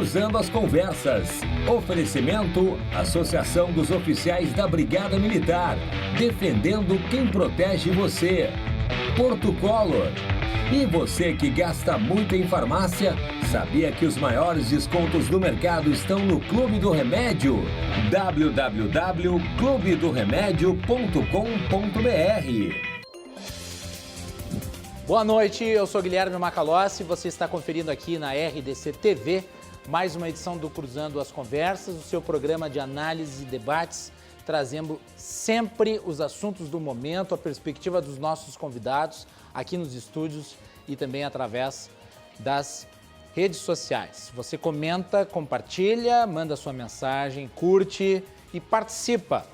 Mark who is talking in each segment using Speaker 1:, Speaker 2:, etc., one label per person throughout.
Speaker 1: Cruzando as Conversas. Oferecimento: Associação dos Oficiais da Brigada Militar. Defendendo quem protege você. Porto Color. E você que gasta muito em farmácia, sabia que os maiores descontos do mercado estão no Clube do Remédio? www.clubedoremedio.com.br.
Speaker 2: Boa noite, eu sou Guilherme Macalossi, você está conferindo aqui na RDC TV mais uma edição do Cruzando as Conversas, o seu programa de análise e debates, trazendo sempre os assuntos do momento, a perspectiva dos nossos convidados aqui nos estúdios e também através das redes sociais. Você comenta, compartilha, manda sua mensagem, curte e participa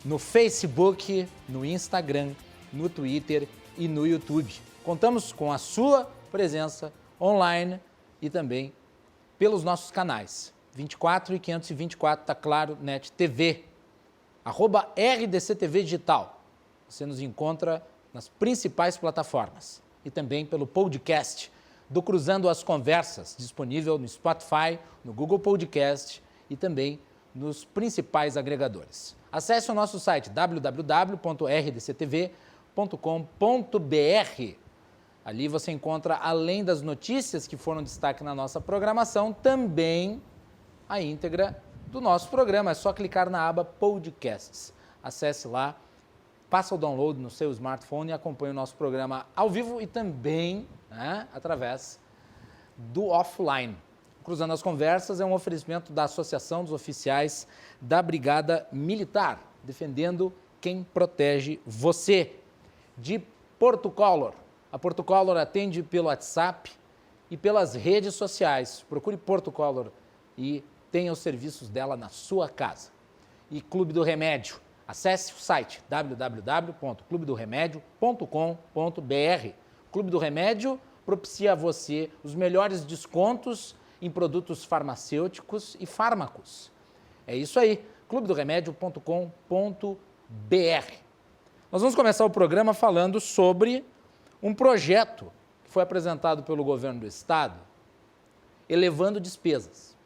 Speaker 2: no Facebook, no Instagram, no Twitter e no YouTube. Contamos com a sua presença online e também pelos nossos canais 24 e 524 da Claro Net TV, @RDCTV Digital. Você nos encontra nas principais plataformas e também pelo podcast do Cruzando as Conversas, disponível no Spotify, no Google Podcast e também nos principais agregadores. Acesse o nosso site www.rdctv.com.br. Ali você encontra, além das notícias que foram destaque na nossa programação, também a íntegra do nosso programa. É só clicar na aba Podcasts. Acesse lá, faça o download no seu smartphone e acompanhe o nosso programa ao vivo e também através do offline. Cruzando as Conversas é um oferecimento da Associação dos Oficiais da Brigada Militar, defendendo quem protege você. De Porto Color. A Porto Color atende pelo WhatsApp e pelas redes sociais. Procure Porto Color e tenha os serviços dela na sua casa. E Clube do Remédio. Acesse o site www.clubedoremedio.com.br. Clube do Remédio propicia a você os melhores descontos em produtos farmacêuticos e fármacos. É isso aí, clubedoremedio.com.br. Nós vamos começar o programa falando sobre um projeto que foi apresentado pelo governo do estado, elevando despesas.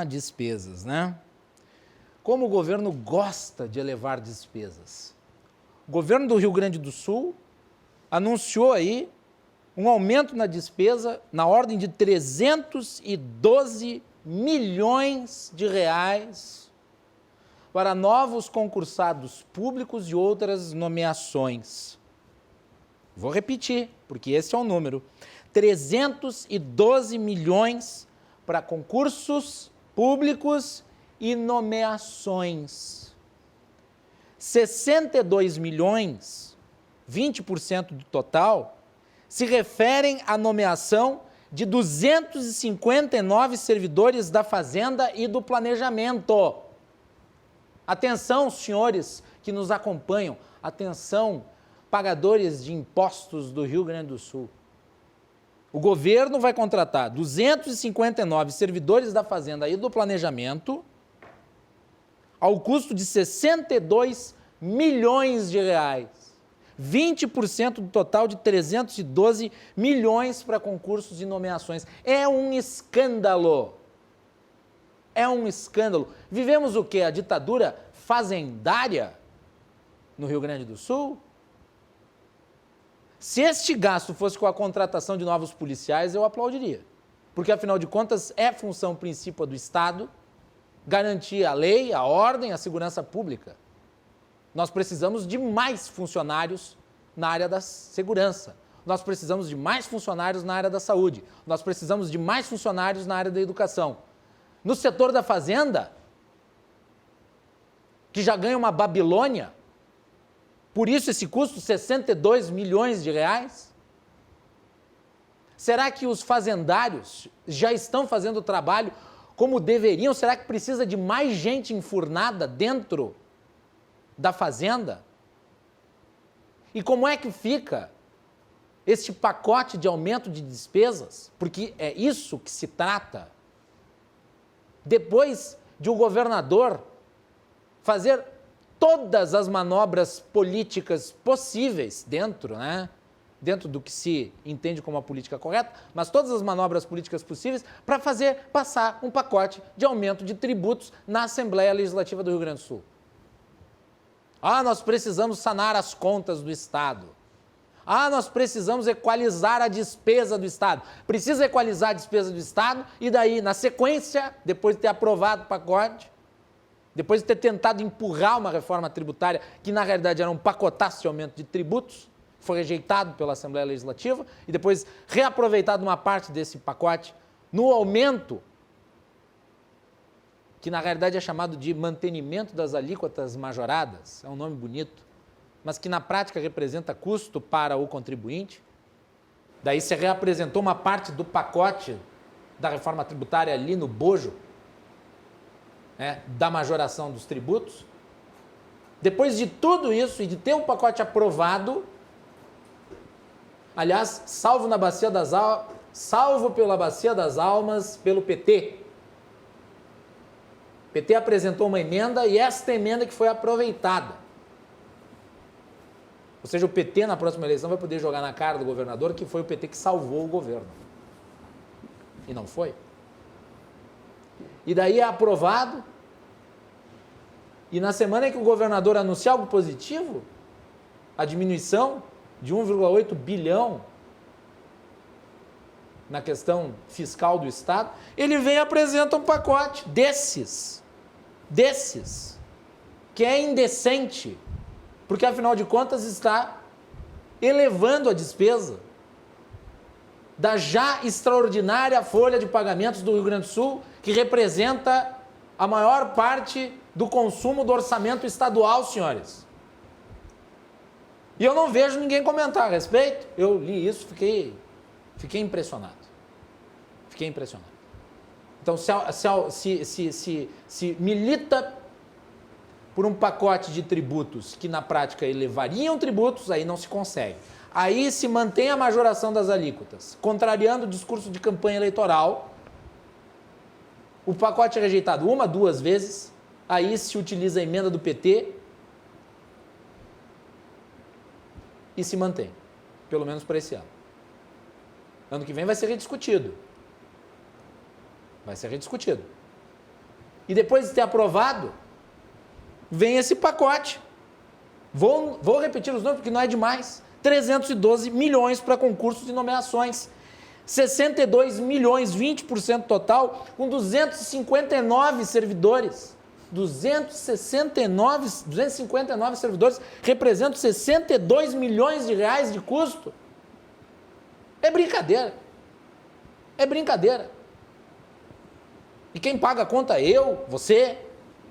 Speaker 2: Despesas, né? Como o governo gosta de elevar despesas. O governo do Rio Grande do Sul anunciou aí um aumento na despesa na ordem de 312 milhões de reais para novos concursados públicos e outras nomeações. Vou repetir, porque esse é o número. 312 milhões para concursos públicos e nomeações. 62 milhões, 20% do total, se referem à nomeação de 259 servidores da Fazenda e do Planejamento. Atenção, senhores que nos acompanham, atenção, pagadores de impostos do Rio Grande do Sul. O governo vai contratar 259 servidores da Fazenda e do Planejamento ao custo de 62 milhões de reais. 20% do total de 312 milhões para concursos e nomeações. É um escândalo. É um escândalo. Vivemos o quê? A ditadura fazendária no Rio Grande do Sul? Se este gasto fosse com a contratação de novos policiais, eu aplaudiria. Porque, afinal de contas, é função principal do Estado garantir a lei, a ordem, a segurança pública. Nós precisamos de mais funcionários na área da segurança. Nós precisamos de mais funcionários na área da saúde. Nós precisamos de mais funcionários na área da educação. No setor da fazenda, que já ganha uma Babilônia, por isso esse custo, 62 milhões de reais? Será que os fazendários já estão fazendo o trabalho como deveriam? Será que precisa de mais gente enfurnada dentro da fazenda? E como é que fica este pacote de aumento de despesas? Porque é isso que se trata. Depois de o governador fazer todas as manobras políticas possíveis dentro, dentro do que se entende como a política correta, mas todas as manobras políticas possíveis para fazer passar um pacote de aumento de tributos na Assembleia Legislativa do Rio Grande do Sul. Nós precisamos sanar as contas do Estado. Nós precisamos equalizar a despesa do Estado. Precisa equalizar a despesa do Estado e daí, na sequência, depois de ter aprovado o pacote, depois de ter tentado empurrar uma reforma tributária que, na realidade, era um pacotaço de aumento de tributos, foi rejeitado pela Assembleia Legislativa e depois reaproveitado uma parte desse pacote no aumento, que na realidade é chamado de mantenimento das alíquotas majoradas, é um nome bonito, mas que na prática representa custo para o contribuinte. Daí se reapresentou uma parte do pacote da reforma tributária ali no bojo, da majoração dos tributos. Depois de tudo isso e de ter o pacote aprovado, aliás, salvo pela Bacia das Almas, pelo PT. O PT apresentou uma emenda e esta emenda que foi aproveitada. Ou seja, o PT na próxima eleição vai poder jogar na cara do governador que foi o PT que salvou o governo. E não foi. E daí é aprovado. E na semana em que o governador anuncia algo positivo, a diminuição de 1,8 bilhão na questão fiscal do Estado, ele vem e apresenta um pacote desses, que é indecente, porque afinal de contas está elevando a despesa da já extraordinária folha de pagamentos do Rio Grande do Sul, que representa a maior parte do consumo do orçamento estadual, senhores. E eu não vejo ninguém comentar a respeito. Eu li isso, fiquei impressionado. Então, se milita por um pacote de tributos que na prática elevariam tributos, aí não se consegue. Aí se mantém a majoração das alíquotas, contrariando o discurso de campanha eleitoral. O pacote é rejeitado 1, 2 vezes, aí se utiliza a emenda do PT e se mantém, pelo menos para esse ano. Ano que vem vai ser rediscutido. E depois de ter aprovado, vem esse pacote. Vou repetir os números porque não é demais. 312 milhões para concursos e nomeações. 62 milhões, 20% total, com 259 servidores. 259 servidores representam 62 milhões de reais de custo. É brincadeira. E quem paga a conta? Eu, você,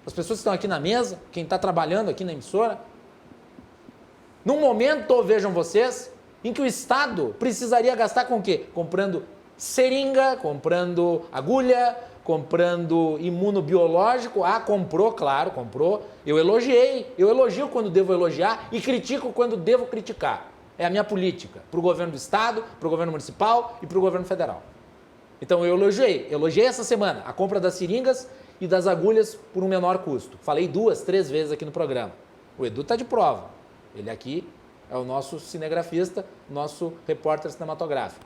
Speaker 2: as pessoas que estão aqui na mesa, quem está trabalhando aqui na emissora. Num momento, vejam vocês, em que o Estado precisaria gastar com o quê? Comprando seringa, comprando agulha, comprando imunobiológico. Comprou, claro, comprou. Eu elogio quando devo elogiar e critico quando devo criticar. É a minha política, para o governo do Estado, para o governo municipal e para o governo federal. Então eu elogiei essa semana a compra das seringas e das agulhas por um menor custo. Falei 2, 3 vezes aqui no programa. O Edu está de prova. Ele aqui é o nosso cinegrafista, nosso repórter cinematográfico.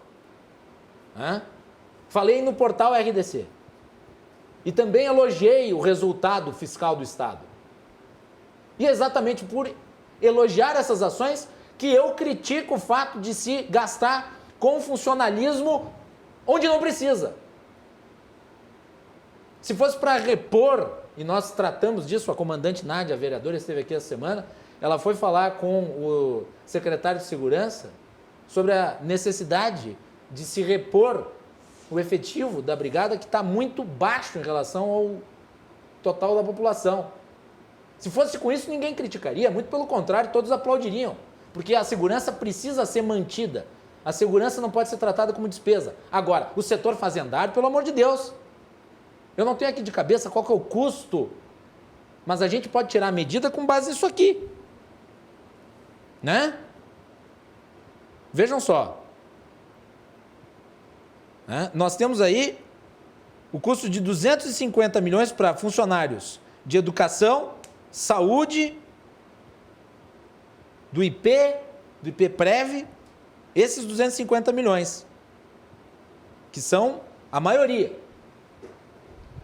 Speaker 2: Falei no portal RDC. E também elogiei o resultado fiscal do Estado. E é exatamente por elogiar essas ações que eu critico o fato de se gastar com funcionalismo onde não precisa. Se fosse para repor, e nós tratamos disso, a comandante Nádia, a vereadora, esteve aqui essa semana, ela foi falar com o secretário de Segurança sobre a necessidade de se repor o efetivo da brigada, que está muito baixo em relação ao total da população. Se fosse com isso, ninguém criticaria, muito pelo contrário, todos aplaudiriam, porque a segurança precisa ser mantida. A segurança não pode ser tratada como despesa. Agora, o setor fazendário, pelo amor de Deus, eu não tenho aqui de cabeça qual que é o custo, mas a gente pode tirar a medida com base nisso aqui. Né? Vejam só. Nós temos aí o custo de 250 milhões para funcionários de educação, saúde, do IPPrev, Esses 250 milhões, que são a maioria,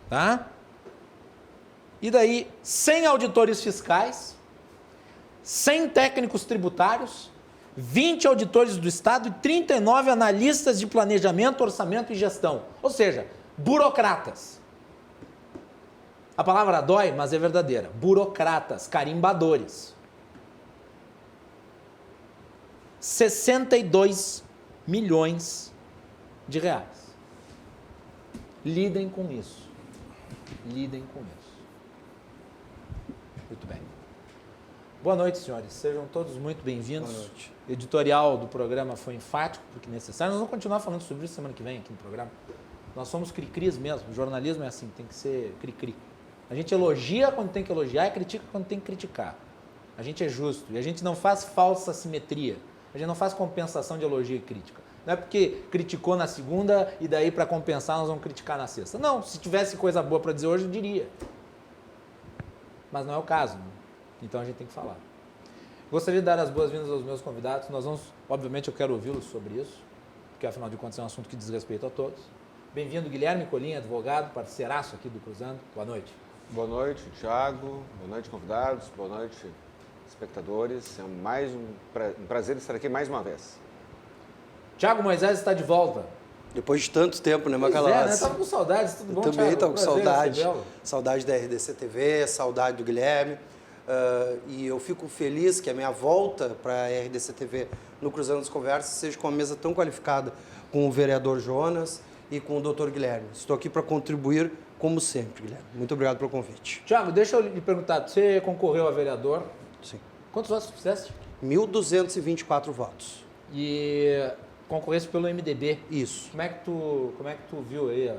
Speaker 2: tá? E daí, 100 auditores fiscais, 100 técnicos tributários, 20 auditores do Estado e 39 analistas de planejamento, orçamento e gestão. Ou seja, burocratas. A palavra dói, mas é verdadeira. Burocratas, carimbadores. 62 milhões de reais. Lidem com isso. Lidem com isso. Muito bem. Boa noite, senhores. Sejam todos muito bem-vindos.
Speaker 3: Boa noite.
Speaker 2: O editorial do programa foi enfático, porque necessário. Nós vamos continuar falando sobre isso semana que vem aqui no programa. Nós somos cri-cris mesmo. O jornalismo é assim, tem que ser cri-cri. A gente elogia quando tem que elogiar e critica quando tem que criticar. A gente é justo e a gente não faz falsa simetria. A gente não faz compensação de elogio e crítica. Não é porque criticou na segunda e daí para compensar nós vamos criticar na sexta. Não, se tivesse coisa boa para dizer hoje eu diria. Mas não é o caso, né? Então a gente tem que falar. Gostaria de dar as boas-vindas aos meus convidados. Nós vamos, obviamente eu quero ouvi-los sobre isso, porque afinal de contas é um assunto que diz respeito a todos. Bem-vindo Guilherme Colim, advogado, parceiraço aqui do Cruzando. Boa noite.
Speaker 3: Boa noite, Thiago. Boa noite, convidados. Boa noite, espectadores. É um prazer estar aqui mais uma vez.
Speaker 2: Thiago Moisés está de volta.
Speaker 4: Depois de tanto tempo, né,
Speaker 2: Pois
Speaker 4: Macalossi?
Speaker 2: né? Estava com saudades, tudo bom,
Speaker 4: Eu também
Speaker 2: Thiago?
Speaker 4: estava com saudade. Saudade da RDC TV, saudade do Guilherme. E eu fico feliz que a minha volta para a RDC TV no Cruzando as Conversas seja com uma mesa tão qualificada com o vereador Jonas e com o doutor Guilherme. Estou aqui para contribuir, como sempre, Guilherme. Muito obrigado pelo convite.
Speaker 2: Thiago, deixa eu lhe perguntar, você concorreu a vereador,
Speaker 4: Sim.
Speaker 2: quantos votos fizeste?
Speaker 4: 1.224 votos.
Speaker 2: E concorresse pelo MDB.
Speaker 4: Isso.
Speaker 2: Como é que tu viu aí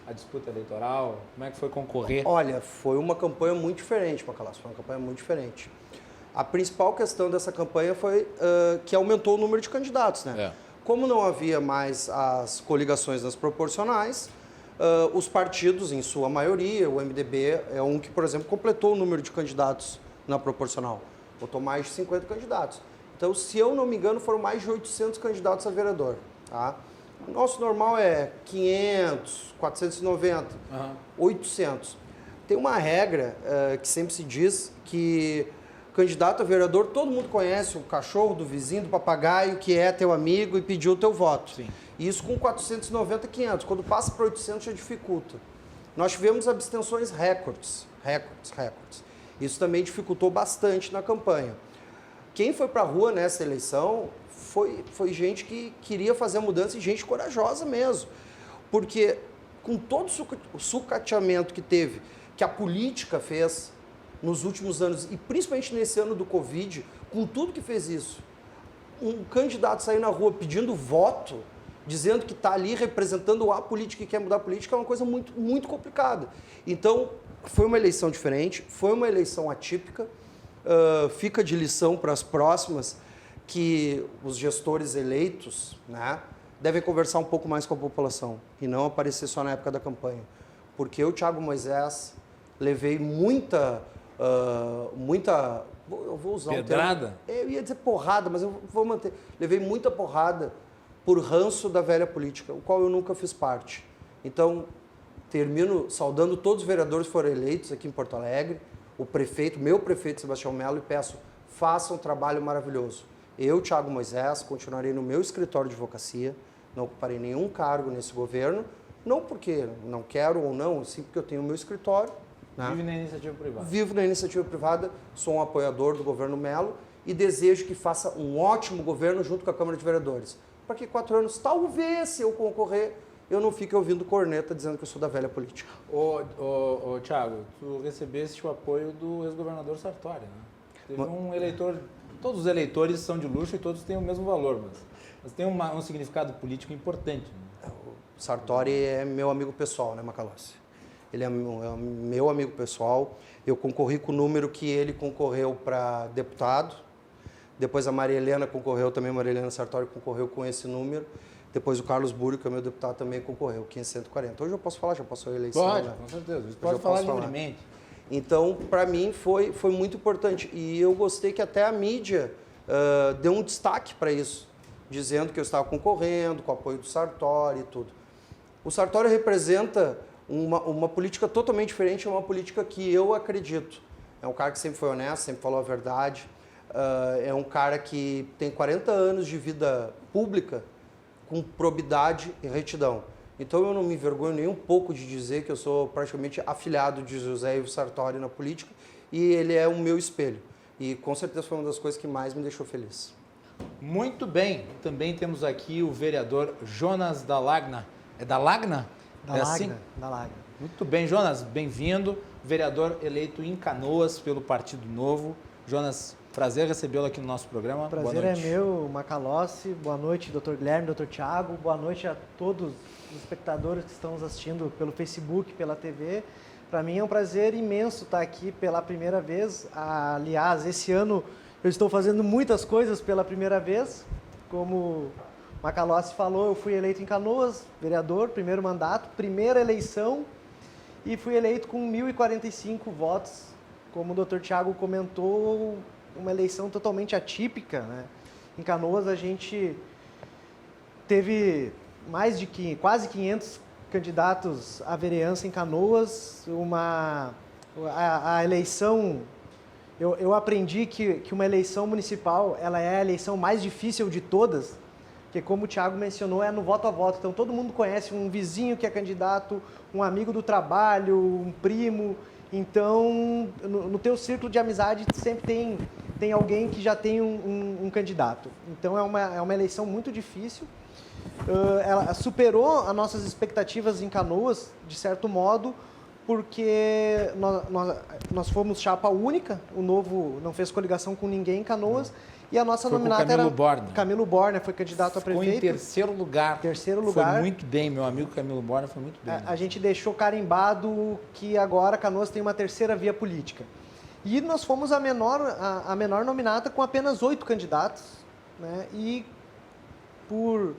Speaker 2: a disputa eleitoral? Como é que foi concorrer?
Speaker 4: Olha, foi uma campanha muito diferente, Macalossi. Foi uma campanha muito diferente. A principal questão dessa campanha foi que aumentou o número de candidatos, né?
Speaker 2: É.
Speaker 4: Como não havia mais as coligações nas proporcionais, os partidos, em sua maioria, o MDB é um que, por exemplo, completou o número de candidatos na proporcional. Botou mais de 50 candidatos. Então, se eu não me engano, foram mais de 800 candidatos a vereador. Tá? O nosso normal é 500, 490, 800. Tem uma regra que sempre se diz que candidato a vereador, todo mundo conhece o cachorro do vizinho, do papagaio, que é teu amigo e pediu o teu voto.
Speaker 2: Sim.
Speaker 4: Isso com 490, 500. Quando passa para 800 já dificulta. Nós tivemos abstenções recordes. Isso também dificultou bastante na campanha. Quem foi para a rua nessa eleição foi gente que queria fazer a mudança e gente corajosa mesmo. Porque com todo o sucateamento que teve, que a política fez nos últimos anos, e principalmente nesse ano do Covid, com tudo que fez isso, um candidato sair na rua pedindo voto, dizendo que está ali representando a política e quer mudar a política, é uma coisa muito, muito complicada. Então, foi uma eleição diferente, foi uma eleição atípica, fica de lição para as próximas, que os gestores eleitos, né, devem conversar um pouco mais com a população e não aparecer só na época da campanha. Porque eu, Thiago Moisés, levei muita eu vou usar
Speaker 2: pedrada?
Speaker 4: Eu ia dizer porrada, mas eu vou manter. Levei muita porrada por ranço da velha política, o qual eu nunca fiz parte. Então, termino saudando todos os vereadores que foram eleitos aqui em Porto Alegre, o prefeito, meu prefeito Sebastião Melo, e peço, façam um trabalho maravilhoso. Eu, Thiago Moisés, continuarei no meu escritório de advocacia, não ocuparei nenhum cargo nesse governo, não porque não quero ou não, sim porque eu tenho o meu escritório. Né?
Speaker 2: Vive na iniciativa privada.
Speaker 4: Vivo na iniciativa privada, sou um apoiador do governo Melo e desejo que faça um ótimo governo junto com a Câmara de Vereadores. Para que 4 anos, talvez, se eu concorrer, eu não fique ouvindo corneta dizendo que eu sou da velha política.
Speaker 2: Ô Thiago, tu recebeste o apoio do ex-governador Sartori, né? Teve um eleitor, todos os eleitores são de luxo e todos têm o mesmo valor, mas tem um significado político importante. Né?
Speaker 4: O Sartori é meu amigo pessoal, né, Macalossi? Ele é meu amigo pessoal. Eu concorri com o número que ele concorreu para deputado. Depois a Maria Helena concorreu também, Maria Helena Sartori concorreu com esse número. Depois o Carlos Búrio, que é meu deputado, também concorreu, 540. Hoje eu posso falar, já passou a eleição.
Speaker 2: Pode,
Speaker 4: né?
Speaker 2: com certeza. Você
Speaker 4: Pode
Speaker 2: falar livremente.
Speaker 4: Então, para mim, foi muito importante. E eu gostei que até a mídia deu um destaque para isso. dizendo que eu estava concorrendo, com o apoio do Sartori e tudo. O Sartori representa uma política totalmente diferente, é uma política que eu acredito. É um cara que sempre foi honesto, sempre falou a verdade, é um cara que tem 40 anos de vida pública com probidade e retidão. Então eu não me envergonho nem um pouco de dizer que eu sou praticamente afilhado de José Ivo Sartori na política e ele é o meu espelho. E com certeza foi uma das coisas que mais me deixou feliz.
Speaker 2: Muito bem. Também temos aqui o vereador Jonas Dalagna. É Dalagna?
Speaker 5: Dalagna.
Speaker 2: Muito bem, Jonas, bem-vindo. Vereador eleito em Canoas pelo Partido Novo. Jonas, prazer recebê-lo aqui no nosso programa.
Speaker 5: Prazer é meu, Macalossi. Boa noite, Dr. Guilherme, Dr. Thiago. Boa noite a todos os espectadores que estão nos assistindo pelo Facebook, pela TV. Para mim é um prazer imenso estar aqui pela primeira vez. Aliás, esse ano eu estou fazendo muitas coisas pela primeira vez. Como o Macalossi falou, eu fui eleito em Canoas, vereador, primeiro mandato, primeira eleição, e fui eleito com 1.045 votos. Como o Dr. Thiago comentou, uma eleição totalmente atípica, né? Em Canoas a gente teve quase 500 candidatos à vereança em Canoas. A eleição, eu aprendi que uma eleição municipal ela é a eleição mais difícil de todas, porque como o Thiago mencionou, é no voto a voto. Então todo mundo conhece um vizinho que é candidato, um amigo do trabalho, um primo. Então, no teu círculo de amizade sempre tem alguém que já tem um candidato. Então é uma eleição muito difícil. Ela superou as nossas expectativas em Canoas, de certo modo, porque nós fomos chapa única, o Novo não fez coligação com ninguém em Canoas, e a nossa nominata era Camilo Borner, foi candidato a prefeito.
Speaker 2: Ficou em terceiro lugar. Foi muito bem, meu amigo Camilo Borner foi muito bem.
Speaker 5: A gente deixou carimbado que agora Canoas tem uma terceira via política. E nós fomos a menor nominata com apenas 8 candidatos, né? E por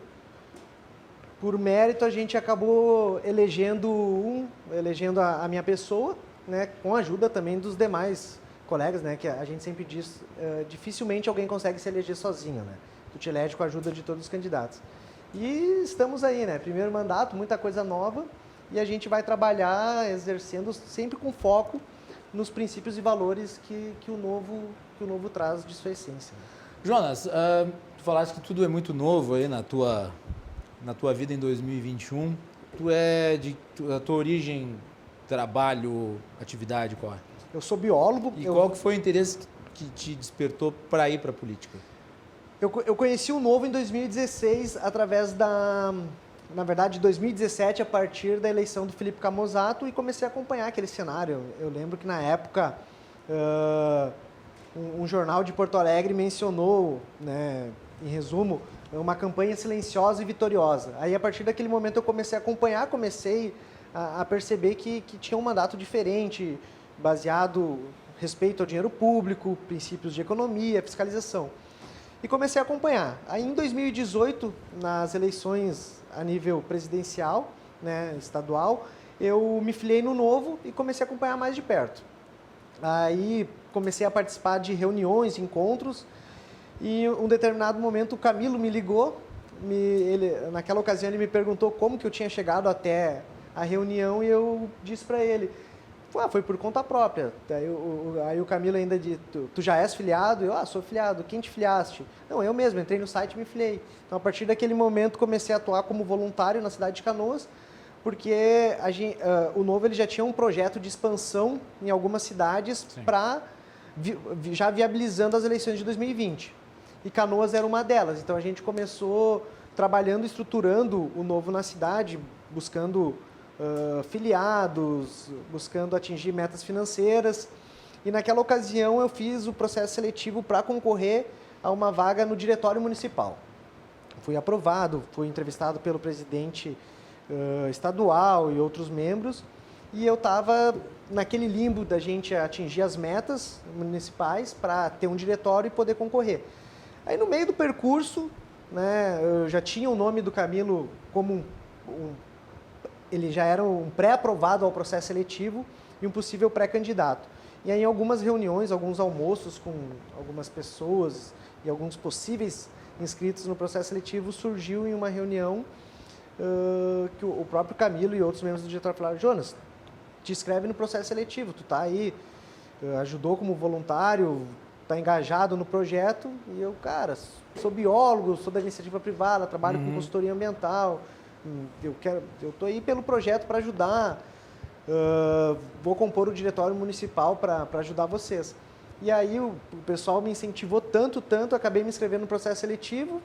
Speaker 5: mérito a gente acabou elegendo a minha pessoa, né? Com a ajuda também dos demais colegas, né? Que a gente sempre diz, dificilmente alguém consegue se eleger sozinho, né? Tu te elege com a ajuda de todos os candidatos. E estamos aí, né? Primeiro mandato, muita coisa nova, e a gente vai trabalhar exercendo sempre com foco nos princípios e valores que o novo traz de sua essência.
Speaker 2: Jonas, tu falaste que tudo é muito novo aí na tua vida em 2021. A tua origem, trabalho, atividade, qual é?
Speaker 5: Eu sou biólogo.
Speaker 2: E qual que foi o interesse que te despertou para ir para a política?
Speaker 5: Eu conheci o Novo em 2016 através na verdade, 2017, a partir da eleição do Felipe Camozzato, e comecei a acompanhar aquele cenário. Eu lembro que na época um jornal de Porto Alegre mencionou, né, em resumo, uma campanha silenciosa e vitoriosa. Aí, a partir daquele momento, eu comecei a acompanhar, comecei a perceber que tinha um mandato diferente, baseado respeito ao dinheiro público, princípios de economia, fiscalização. E comecei a acompanhar. Aí, em 2018, nas eleições a nível presidencial, né, estadual, eu me filiei no Novo e comecei a acompanhar mais de perto. Aí, comecei a participar de reuniões, encontros, e em um determinado momento o Camilo me ligou, naquela ocasião ele me perguntou como que eu tinha chegado até a reunião, e eu disse para ele, foi por conta própria. Aí o Camilo ainda disse, tu já és filiado? Eu, sou filiado. Quem te filiaste? Não, eu mesmo, entrei no site e me filiei. Então, a partir daquele momento, comecei a atuar como voluntário na cidade de Canoas, porque o Novo ele já tinha um projeto de expansão em algumas cidades já viabilizando as eleições de 2020. E Canoas era uma delas. Então, a gente começou trabalhando, estruturando o Novo na cidade, buscando filiados, buscando atingir metas financeiras. E naquela ocasião eu fiz o processo seletivo para concorrer a uma vaga no Diretório Municipal. Fui aprovado, fui entrevistado pelo presidente estadual e outros membros, e eu estava naquele limbo da gente atingir as metas municipais para ter um diretório e poder concorrer. Aí no meio do percurso, né, eu já tinha o nome do Camilo como ele já era um pré-aprovado ao processo seletivo e um possível pré-candidato. E aí, em algumas reuniões, alguns almoços com algumas pessoas e alguns possíveis inscritos no processo seletivo surgiu em uma reunião que o próprio Camilo e outros membros do diretório falaram: Jonas, te inscreve no processo seletivo, tu tá aí, ajudou como voluntário, tá engajado no projeto. E eu, cara, sou biólogo, sou da iniciativa privada, trabalho com consultoria ambiental, eu tô aí pelo projeto para ajudar, vou compor o diretório municipal para ajudar vocês. E aí o pessoal me incentivou tanto, acabei me inscrevendo no processo seletivo,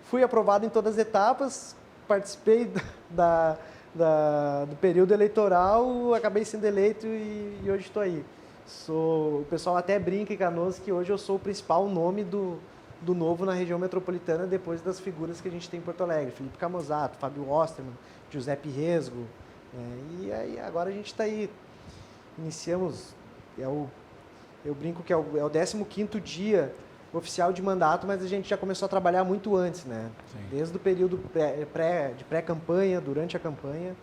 Speaker 5: fui aprovado em todas as etapas, participei do período eleitoral, acabei sendo eleito e hoje estou aí. O pessoal até brinca em Canoas que hoje eu sou o principal nome do Novo na região metropolitana, depois das figuras que a gente tem em Porto Alegre: Felipe Camozato, Fábio Osterman, Giuseppe Resgo. E aí agora a gente está aí, iniciamos, eu brinco que é o 15º dia oficial de mandato, mas a gente já começou a trabalhar muito antes, né? Sim. Desde o período de pré-campanha, durante a campanha.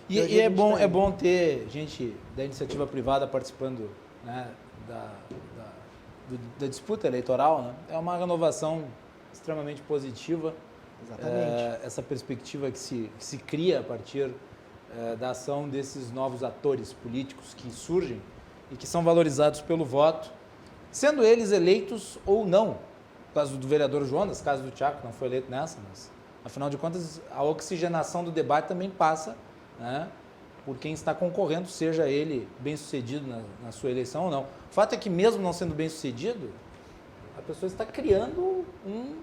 Speaker 2: E é bom ter gente da iniciativa privada participando, né, da disputa eleitoral, né? É uma renovação extremamente positiva.
Speaker 5: Exatamente.
Speaker 2: Essa perspectiva que se cria a partir da ação desses novos atores políticos que surgem e que são valorizados pelo voto, sendo eles eleitos ou não. No caso do vereador Jonas, no caso do Thiago, que não foi eleito nessa, mas, afinal de contas, a oxigenação do debate também passa, né, por quem está concorrendo, seja ele bem-sucedido na sua eleição ou não. O fato é que, mesmo não sendo bem-sucedido, a pessoa está criando um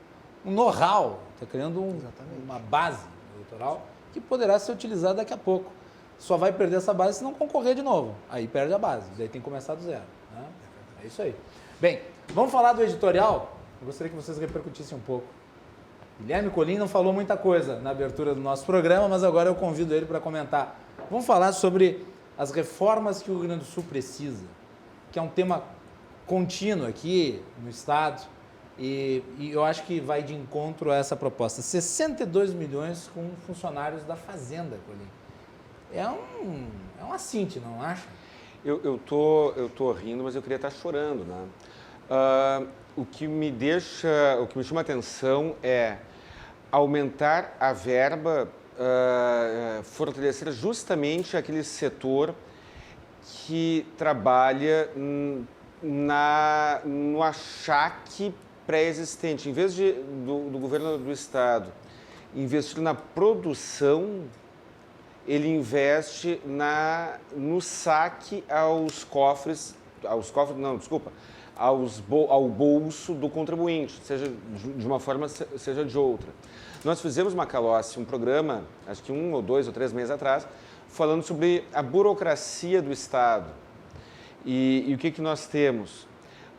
Speaker 2: know-how, está criando uma base eleitoral que poderá ser utilizada daqui a pouco. Só vai perder essa base se não concorrer de novo. Aí perde a base, daí tem que começar do zero, né? É isso aí. Bem, vamos falar do editorial? Eu gostaria que vocês repercutissem um pouco. Guilherme Colim não falou muita coisa na abertura do nosso programa, mas agora eu convido ele para comentar. Vamos falar sobre as reformas que o Rio Grande do Sul precisa, que é um tema contínuo aqui no Estado, e eu acho que vai de encontro a essa proposta. 62 milhões com funcionários da Fazenda, Colim. É um assinte, não acha?
Speaker 3: Eu tô rindo, mas eu queria estar chorando, né? O que me chama a atenção é aumentar a verba, fortalecer justamente aquele setor que trabalha no achaque pré-existente. Em vez do governo do Estado investir na produção, ele investe no saque ao bolso do contribuinte, seja de uma forma, seja de outra. Nós fizemos, Macalossi, um programa, acho que 1 ou 2 ou 3 meses atrás, falando sobre a burocracia do Estado. E o que nós temos?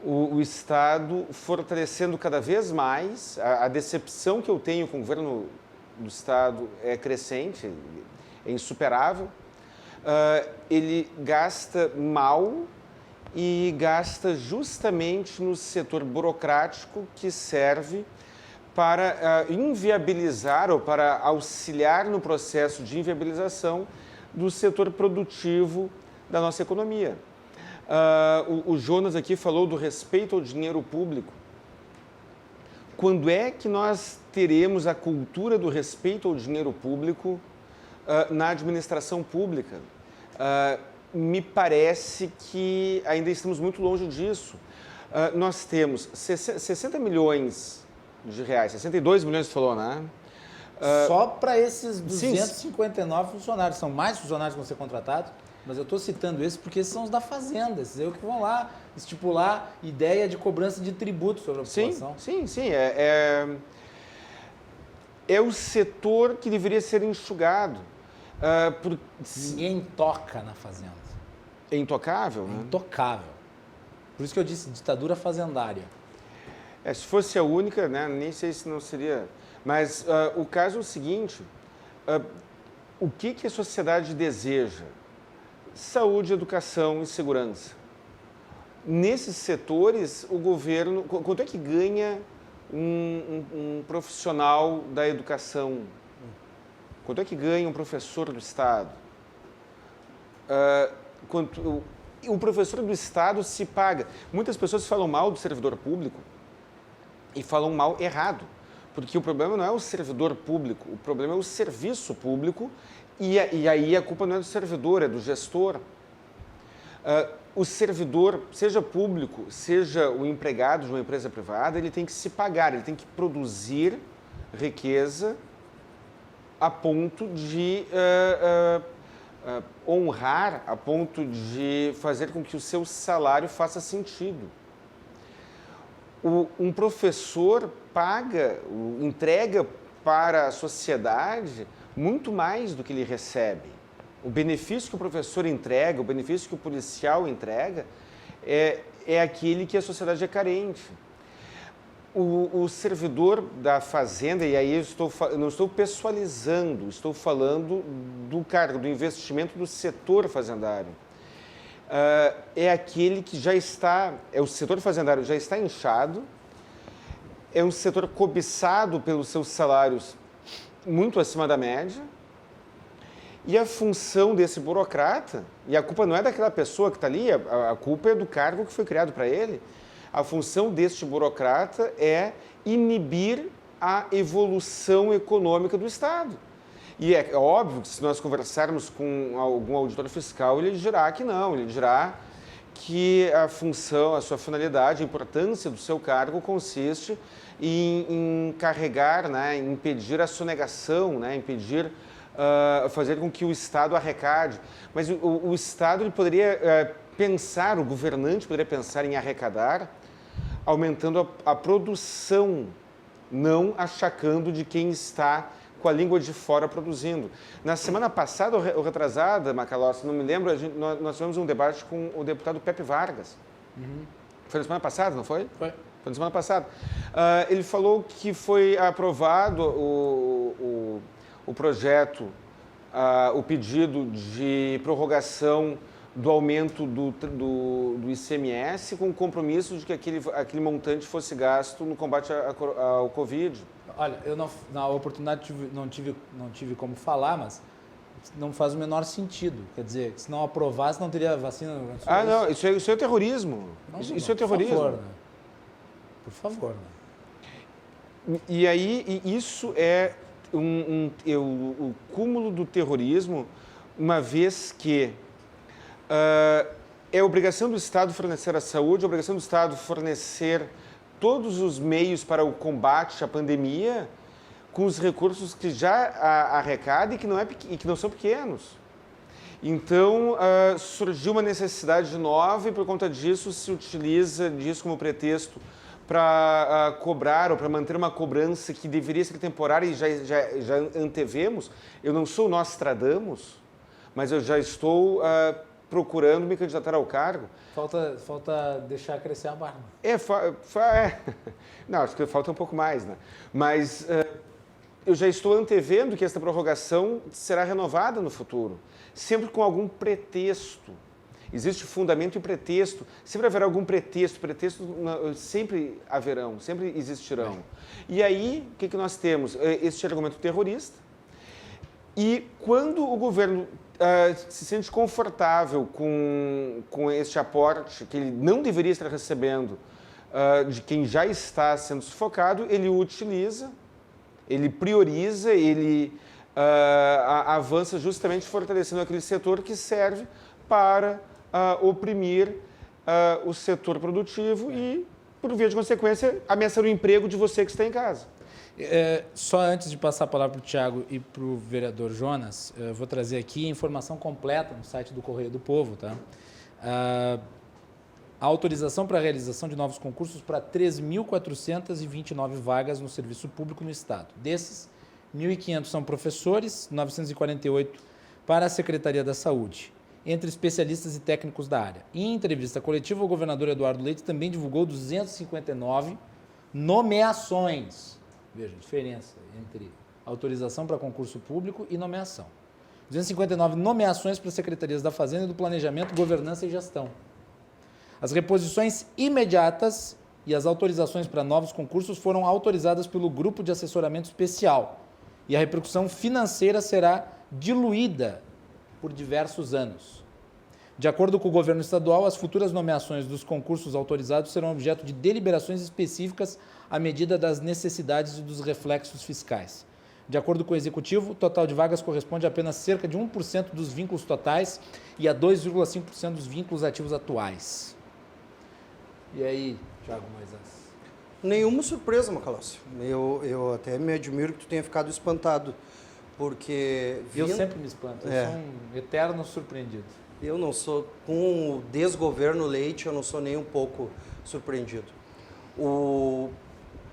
Speaker 3: O Estado fortalecendo cada vez mais, a decepção que eu tenho com o governo do Estado é crescente, é insuperável. Ele gasta mal e gasta justamente no setor burocrático que serve para inviabilizar ou para auxiliar no processo de inviabilização do setor produtivo da nossa economia. O Jonas aqui falou do respeito ao dinheiro público. Quando é que nós teremos a cultura do respeito ao dinheiro público na administração pública? Me parece que ainda estamos muito longe disso. Nós temos 60 milhões de reais, 62 milhões, você falou, né?
Speaker 2: Só para esses 259 funcionários. São mais funcionários que vão ser contratados, mas eu estou citando esses porque esses são os da Fazenda, esses aí que vão lá estipular ideia de cobrança de tributo sobre a população. Sim.
Speaker 3: É o setor que deveria ser enxugado.
Speaker 2: Ninguém toca na Fazenda.
Speaker 3: É intocável, né?
Speaker 2: Intocável. Por isso que eu disse ditadura fazendária.
Speaker 3: Se fosse a única, né, nem sei se não seria. Mas o caso é o seguinte, o que a sociedade deseja? Saúde, educação e segurança. Nesses setores, o governo... Quanto é que ganha um profissional da educação? Quanto é que ganha um professor do Estado? O professor do Estado se paga. Muitas pessoas falam mal do servidor público e falam mal errado. Porque o problema não é o servidor público, o problema é o serviço público e aí a culpa não é do servidor, é do gestor. O servidor, seja público, seja o empregado de uma empresa privada, ele tem que se pagar, ele tem que produzir riqueza a ponto de honrar, a ponto de fazer com que o seu salário faça sentido. Um professor entrega para a sociedade muito mais do que ele recebe. O benefício que o professor entrega, o benefício que o policial entrega, é aquele que a sociedade é carente. O servidor da fazenda, e aí eu não estou pessoalizando, estou falando do cargo, do investimento do setor fazendário. É aquele que já está, o setor fazendário já está inchado, é um setor cobiçado pelos seus salários muito acima da média, e a função desse burocrata, e a culpa não é daquela pessoa que está ali, a culpa é do cargo que foi criado para ele, a função deste burocrata é inibir a evolução econômica do Estado. E é óbvio que se nós conversarmos com algum auditor fiscal, ele dirá que não, ele dirá que a função, a sua finalidade, a importância do seu cargo consiste em carregar, né, em impedir a sonegação, né, impedir, fazer com que o Estado arrecade. Mas o Estado ele poderia pensar, o governante poderia pensar em arrecadar, aumentando a produção, não achacando de quem está com a língua de fora produzindo. Na semana passada, ou retrasada, Macalossi, não me lembro, nós tivemos um debate com o deputado Pepe Vargas. Uhum. Foi na semana passada, não foi?
Speaker 2: Foi.
Speaker 3: Foi na semana passada. Ele falou que foi aprovado o projeto, o pedido de prorrogação do aumento do ICMS com o compromisso de que aquele montante fosse gasto no combate ao Covid.
Speaker 2: Olha, eu na oportunidade não tive como falar, mas não faz o menor sentido. Quer dizer, se não aprovasse, não teria vacina.
Speaker 3: Não, isso é terrorismo. Isso é terrorismo.
Speaker 2: Por favor, né? Por favor. Né?
Speaker 3: E aí, isso é o cúmulo do terrorismo, uma vez que é obrigação do Estado fornecer a saúde, é obrigação do Estado fornecer todos os meios para o combate à pandemia com os recursos que já arrecada e que não são pequenos. Então, surgiu uma necessidade nova e, por conta disso, se utiliza disso como pretexto para cobrar ou para manter uma cobrança que deveria ser temporária e já antevemos. Eu não sou Nostradamus, mas eu já estou procurando me candidatar ao cargo.
Speaker 2: Falta deixar crescer a barba.
Speaker 3: Não, acho que falta um pouco mais, né? Mas eu já estou antevendo que esta prorrogação será renovada no futuro, sempre com algum pretexto. Existe fundamento e pretexto. Sempre haverá algum pretexto. Pretextos sempre haverão, sempre existirão. E aí, o que nós temos? Este argumento terrorista. E quando o governo se sente confortável com este aporte que ele não deveria estar recebendo de quem já está sendo sufocado, ele o utiliza, ele prioriza, ele avança justamente fortalecendo aquele setor que serve para oprimir o setor produtivo e, por via de consequência, ameaçar o emprego de você que está em casa.
Speaker 2: Só antes de passar a palavra para o Thiago e para o vereador Jonas, vou trazer aqui a informação completa no site do Correio do Povo. Tá? A autorização para a realização de novos concursos para 3.429 vagas no serviço público no Estado. Desses, 1.500 são professores, 948 para a Secretaria da Saúde, entre especialistas e técnicos da área. Em entrevista coletiva, o governador Eduardo Leite também divulgou 259 nomeações. Veja a diferença entre autorização para concurso público e nomeação. 259 nomeações para secretarias da Fazenda e do Planejamento, Governança e Gestão. As reposições imediatas e as autorizações para novos concursos foram autorizadas pelo Grupo de Assessoramento Especial e a repercussão financeira será diluída por diversos anos. De acordo com o governo estadual, as futuras nomeações dos concursos autorizados serão objeto de deliberações específicas à medida das necessidades e dos reflexos fiscais. De acordo com o executivo, o total de vagas corresponde a apenas cerca de 1% dos vínculos totais e a 2,5% dos vínculos ativos atuais. E aí, Thiago Moisés?
Speaker 4: Nenhuma surpresa, Macalossi. Eu até me admiro que tu tenha ficado espantado, porque...
Speaker 2: Eu sempre me espanto, eu sou um eterno surpreendido.
Speaker 4: Eu não sou, com o desgoverno Leite, eu não sou nem um pouco surpreendido.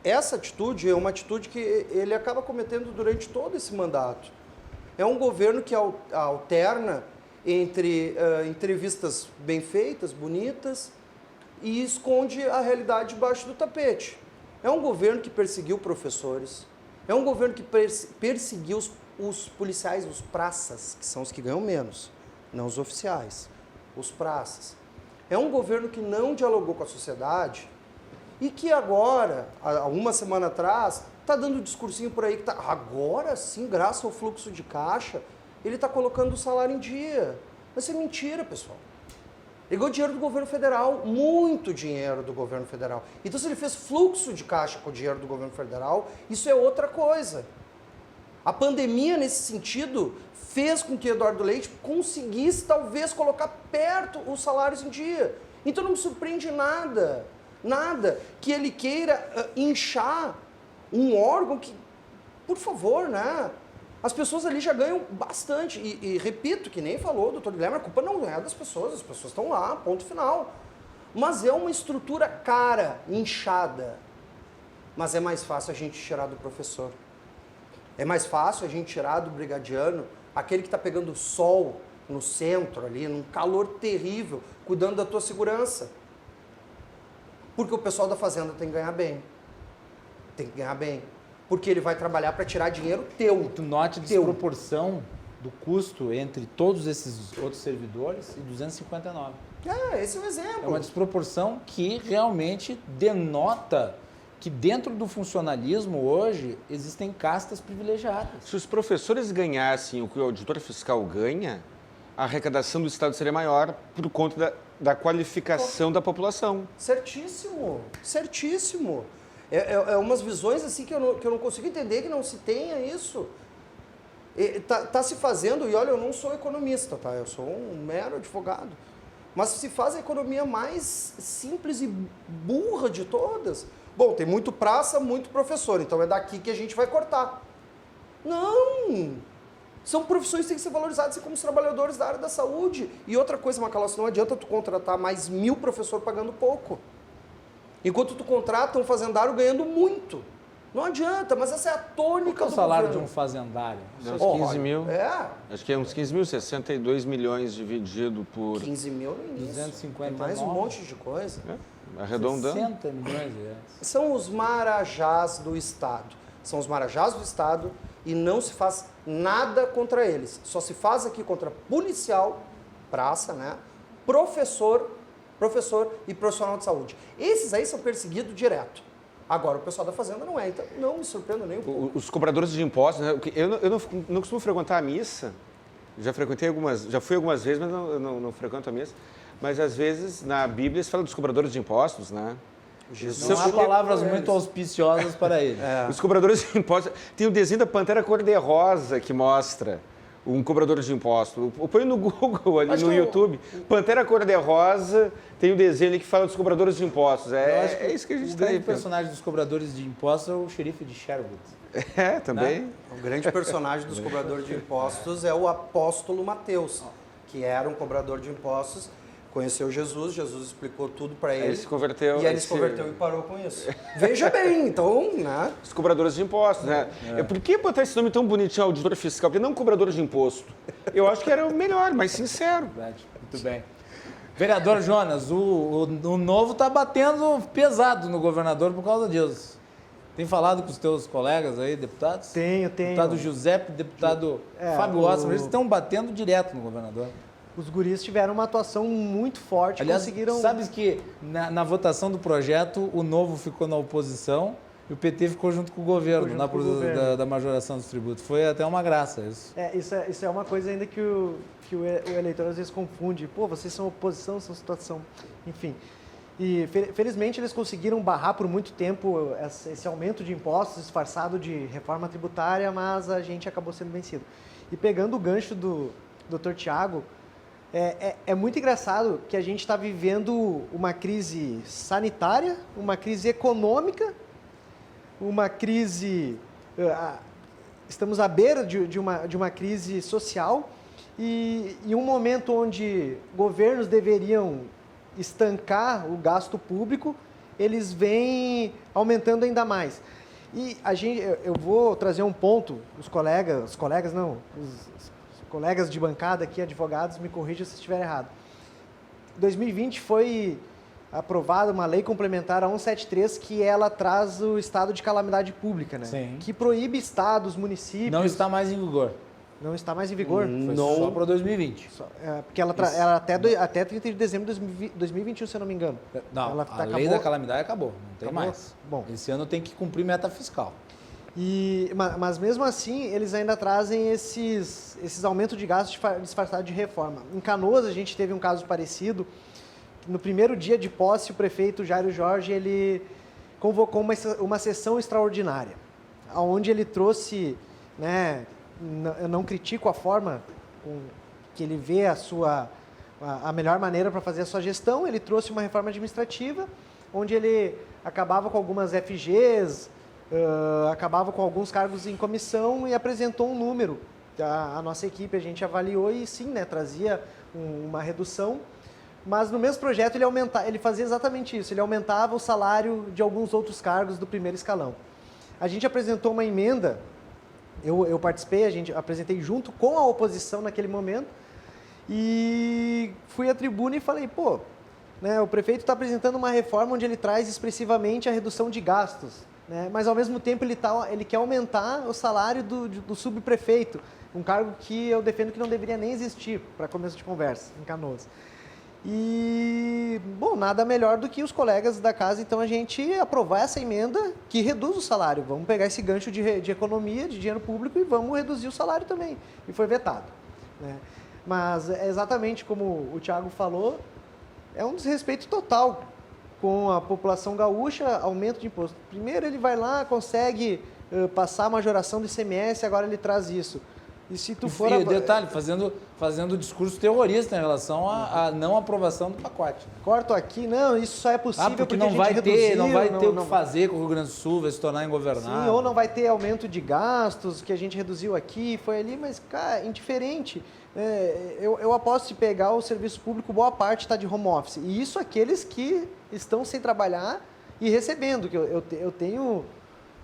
Speaker 4: Essa atitude é uma atitude que ele acaba cometendo durante todo esse mandato. É um governo que alterna entre entrevistas bem feitas, bonitas, e esconde a realidade debaixo do tapete. É um governo que perseguiu professores, é um governo que perseguiu os policiais, os praças, que são os que ganham menos, não os oficiais, os praças. É um governo que não dialogou com a sociedade e que agora, há uma semana atrás, está dando um discursinho por aí que agora sim, graças ao fluxo de caixa, ele está colocando o salário em dia. Mas isso é mentira, pessoal. Ele ganhou dinheiro do governo federal, muito dinheiro do governo federal. Então, se ele fez fluxo de caixa com o dinheiro do governo federal, isso é outra coisa. A pandemia, nesse sentido, fez com que Eduardo Leite conseguisse, talvez, colocar perto os salários em dia. Então, não me surpreende nada que ele queira inchar um órgão que, por favor, né? As pessoas ali já ganham bastante. E repito, que nem falou o doutor Guilherme, a culpa não é das pessoas, as pessoas estão lá, ponto final. Mas é uma estrutura cara, inchada. Mas é mais fácil a gente tirar do professor. É mais fácil a gente tirar do brigadiano, aquele que está pegando sol no centro ali, num calor terrível, cuidando da tua segurança. Porque o pessoal da fazenda tem que ganhar bem. Tem que ganhar bem. Porque ele vai trabalhar para tirar dinheiro teu.
Speaker 2: Tu note a desproporção do custo entre todos esses outros servidores e 259.
Speaker 4: Esse é um exemplo.
Speaker 2: É uma desproporção que realmente denota que dentro do funcionalismo hoje existem castas privilegiadas.
Speaker 3: Se os professores ganhassem o que o auditor fiscal ganha, a arrecadação do Estado seria maior por conta da qualificação da população.
Speaker 4: Certíssimo, certíssimo. É umas visões assim que eu não consigo entender que não se tenha isso. Tá se fazendo, e olha, eu não sou economista, tá? Eu sou um mero advogado. Mas se faz a economia mais simples e burra de todas. Bom, tem muito praça, muito professor, então é daqui que a gente vai cortar. Não! São profissões que têm que ser valorizadas como os trabalhadores da área da saúde. E outra coisa, Macalossi, não adianta tu contratar mais 1.000 professores pagando pouco. Enquanto tu contrata um fazendário ganhando muito. Não adianta, mas essa é a tônica
Speaker 2: Qual é o
Speaker 4: do
Speaker 2: salário
Speaker 4: governo.
Speaker 2: de um fazendário?
Speaker 3: Uns 15 mil. Acho que é uns 15 mil, 62 milhões dividido por...
Speaker 4: 15 mil no início.
Speaker 2: 259.
Speaker 4: Mais um monte de coisa.
Speaker 3: Arredondando.
Speaker 2: 60 milhões de reais.
Speaker 4: São os marajás do Estado. São os marajás do Estado e não se faz nada contra eles. Só se faz aqui contra policial, praça, né? Professor e profissional de saúde. Esses aí são perseguidos direto. Agora, o pessoal da fazenda não é, então não me surpreendo nem um pouco.
Speaker 3: Os cobradores de impostos, né? Eu não costumo frequentar a missa, já fui algumas vezes, mas não frequento a missa. Mas às vezes na Bíblia se fala dos cobradores de impostos, né?
Speaker 2: Não há palavras muito auspiciosas para eles.
Speaker 3: Os cobradores de impostos. Tem o desenho da Pantera Cor-de-Rosa que mostra um cobrador de impostos. Põe no Google ali no YouTube. Pantera Cor-de-Rosa, tem o desenho ali que fala dos cobradores de impostos. É isso que a gente está aí.
Speaker 2: O personagem dos cobradores de impostos é o xerife de Sherwood.
Speaker 3: Também.
Speaker 2: Né?
Speaker 4: O grande personagem dos cobradores de impostos é o apóstolo Mateus, que era um cobrador de impostos, conheceu Jesus explicou tudo para ele.
Speaker 3: Ele se converteu.
Speaker 4: E aí ele se converteu e parou com isso. Veja bem, então, né?
Speaker 3: Os cobradores de impostos, né? Por que botar esse nome tão bonitinho, auditor fiscal? Porque não cobrador de imposto. Eu acho que era o melhor, mais sincero.
Speaker 2: Verdade. Muito bem. Vereador Jonas, o novo está batendo pesado no governador por causa disso. Tem falado com os teus colegas aí, deputados?
Speaker 5: Tenho.
Speaker 2: Deputado Giuseppe, deputado Fábio Osmer, eles estão batendo direto no governador.
Speaker 5: Os guris tiveram uma atuação muito forte,
Speaker 2: Aliás,
Speaker 5: conseguiram...
Speaker 2: sabes que na votação do projeto, o Novo ficou na oposição E o PT ficou junto com o governo
Speaker 5: junto
Speaker 2: na
Speaker 5: com o governo.
Speaker 2: da majoração dos tributos. Foi até uma graça isso.
Speaker 5: Isso é uma coisa ainda que o eleitor às vezes confunde. Pô, vocês são oposição, são situação... Enfim. E felizmente eles conseguiram barrar por muito tempo esse aumento de impostos disfarçado de reforma tributária, mas a gente acabou sendo vencido. E pegando o gancho do Dr. Tiago, é muito engraçado que a gente está vivendo uma crise sanitária, uma crise econômica, uma crise... Estamos à beira de uma crise social e um momento onde governos deveriam estancar o gasto público, eles vêm aumentando ainda mais. E eu vou trazer um ponto, os colegas de bancada aqui, advogados, me corrijam se estiver errado. Em 2020 foi aprovada uma lei complementar a 173 que ela traz o estado de calamidade pública, né?
Speaker 2: Sim.
Speaker 5: Que proíbe estados, municípios...
Speaker 2: Não está mais em vigor.
Speaker 5: Não está mais em vigor?
Speaker 2: Foi só para 2020.
Speaker 5: Porque ela até 30 de dezembro de 2021, se eu não me engano.
Speaker 2: Não,
Speaker 5: ela
Speaker 2: a lei da calamidade acabou, não tem
Speaker 5: Acabou?
Speaker 2: mais.
Speaker 5: Bom.
Speaker 2: Esse ano tem que cumprir meta fiscal.
Speaker 5: Mas mesmo assim, eles ainda trazem esses aumentos de gastos disfarçados de reforma. Em Canoas, a gente teve um caso parecido. No primeiro dia de posse, o prefeito Jairo Jorge ele convocou uma sessão extraordinária, onde ele trouxe, né, eu não critico a forma que ele vê a melhor maneira para fazer a sua gestão, ele trouxe uma reforma administrativa, onde ele acabava com algumas FGs, acabava com alguns cargos em comissão e apresentou um número. A nossa equipe, a gente avaliou e sim, né, trazia uma redução, mas no mesmo projeto ele fazia exatamente isso, ele aumentava o salário de alguns outros cargos do primeiro escalão. A gente apresentou uma emenda, eu participei, apresentei junto com a oposição naquele momento, e fui à tribuna e falei, pô, né, o prefeito está apresentando uma reforma onde ele traz expressivamente a redução de gastos, né, mas ao mesmo tempo ele quer aumentar o salário do subprefeito, um cargo que eu defendo que não deveria nem existir, para começo de conversa, em Canoas. E, bom, nada melhor do que os colegas da casa, então, a gente aprovar essa emenda que reduz o salário. Vamos pegar esse gancho de economia, de dinheiro público e vamos reduzir o salário também. E foi vetado, né? Mas, é exatamente como o Thiago falou, é um desrespeito total com a população gaúcha, aumento de imposto. Primeiro ele vai lá, consegue passar a majoração do ICMS, agora ele traz isso. E se tu for...
Speaker 2: E detalhe, fazendo discurso terrorista em relação à não aprovação do pacote.
Speaker 5: Corto aqui, não, isso só é possível
Speaker 2: porque
Speaker 5: não
Speaker 2: vai ter o que fazer com o Rio Grande do Sul, vai se tornar ingovernável.
Speaker 5: Sim, ou não vai ter aumento de gastos, que a gente reduziu aqui, foi ali, mas, cara, indiferente. Eu aposto se pegar o serviço público, boa parte está de home office. E isso aqueles que estão sem trabalhar e recebendo, que eu tenho...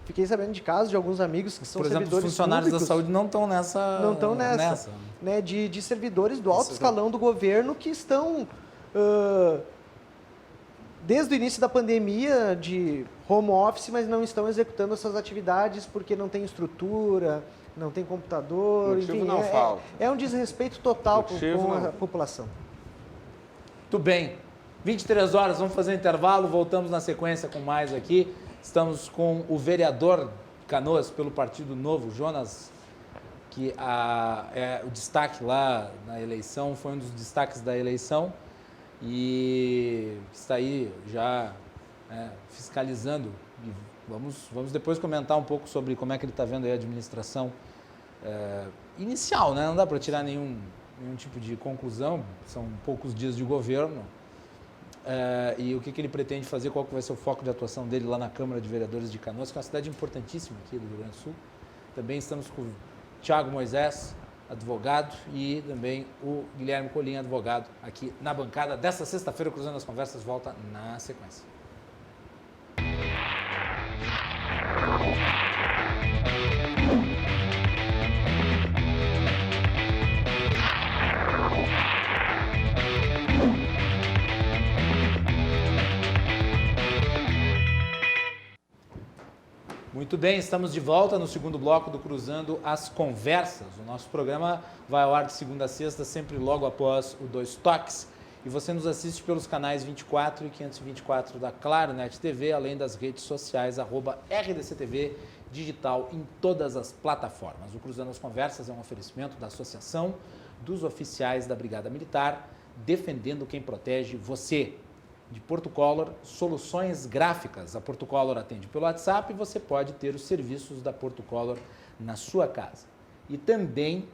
Speaker 5: Fiquei sabendo de casos de alguns amigos que são servidores públicos. Por exemplo, os funcionários
Speaker 2: da saúde não estão nessa...
Speaker 5: Não estão nessa. Né, de servidores do alto escalão do governo que estão, desde o início da pandemia, de home office, mas não estão executando as suas atividades porque não tem estrutura, não tem computador.
Speaker 3: Motivo
Speaker 5: enfim,
Speaker 3: não falta.
Speaker 5: É um desrespeito total com a população.
Speaker 2: Muito bem. 23 horas, vamos fazer um intervalo, voltamos na sequência com mais aqui. Estamos com o vereador de Canoas pelo Partido Novo, Jonas, que é o destaque lá na eleição, foi um dos destaques da eleição e está aí já fiscalizando. E vamos depois comentar um pouco sobre como é que ele está vendo aí a administração inicial, né? Não dá para tirar nenhum tipo de conclusão, são poucos dias de governo. E o que ele pretende fazer, qual que vai ser o foco de atuação dele lá na Câmara de Vereadores de Canoas, que é uma cidade importantíssima aqui do Rio Grande do Sul. Também estamos com o Thiago Moisés, advogado, e também o Guilherme Colim, advogado, aqui na bancada desta sexta-feira. Cruzando as Conversas volta na sequência. Muito bem, estamos de volta no segundo bloco do Cruzando as Conversas. O nosso programa vai ao ar de segunda a sexta, sempre logo após o Dois Toques. E você nos assiste pelos canais 24 e 524 da Claro Net TV, além das redes sociais, @RDCTV Digital em todas as plataformas. O Cruzando as Conversas é um oferecimento da Associação dos Oficiais da Brigada Militar, defendendo quem protege você. De Porto Color, soluções gráficas. A Porto Color atende pelo WhatsApp e você pode ter os serviços da Porto Color na sua casa. E também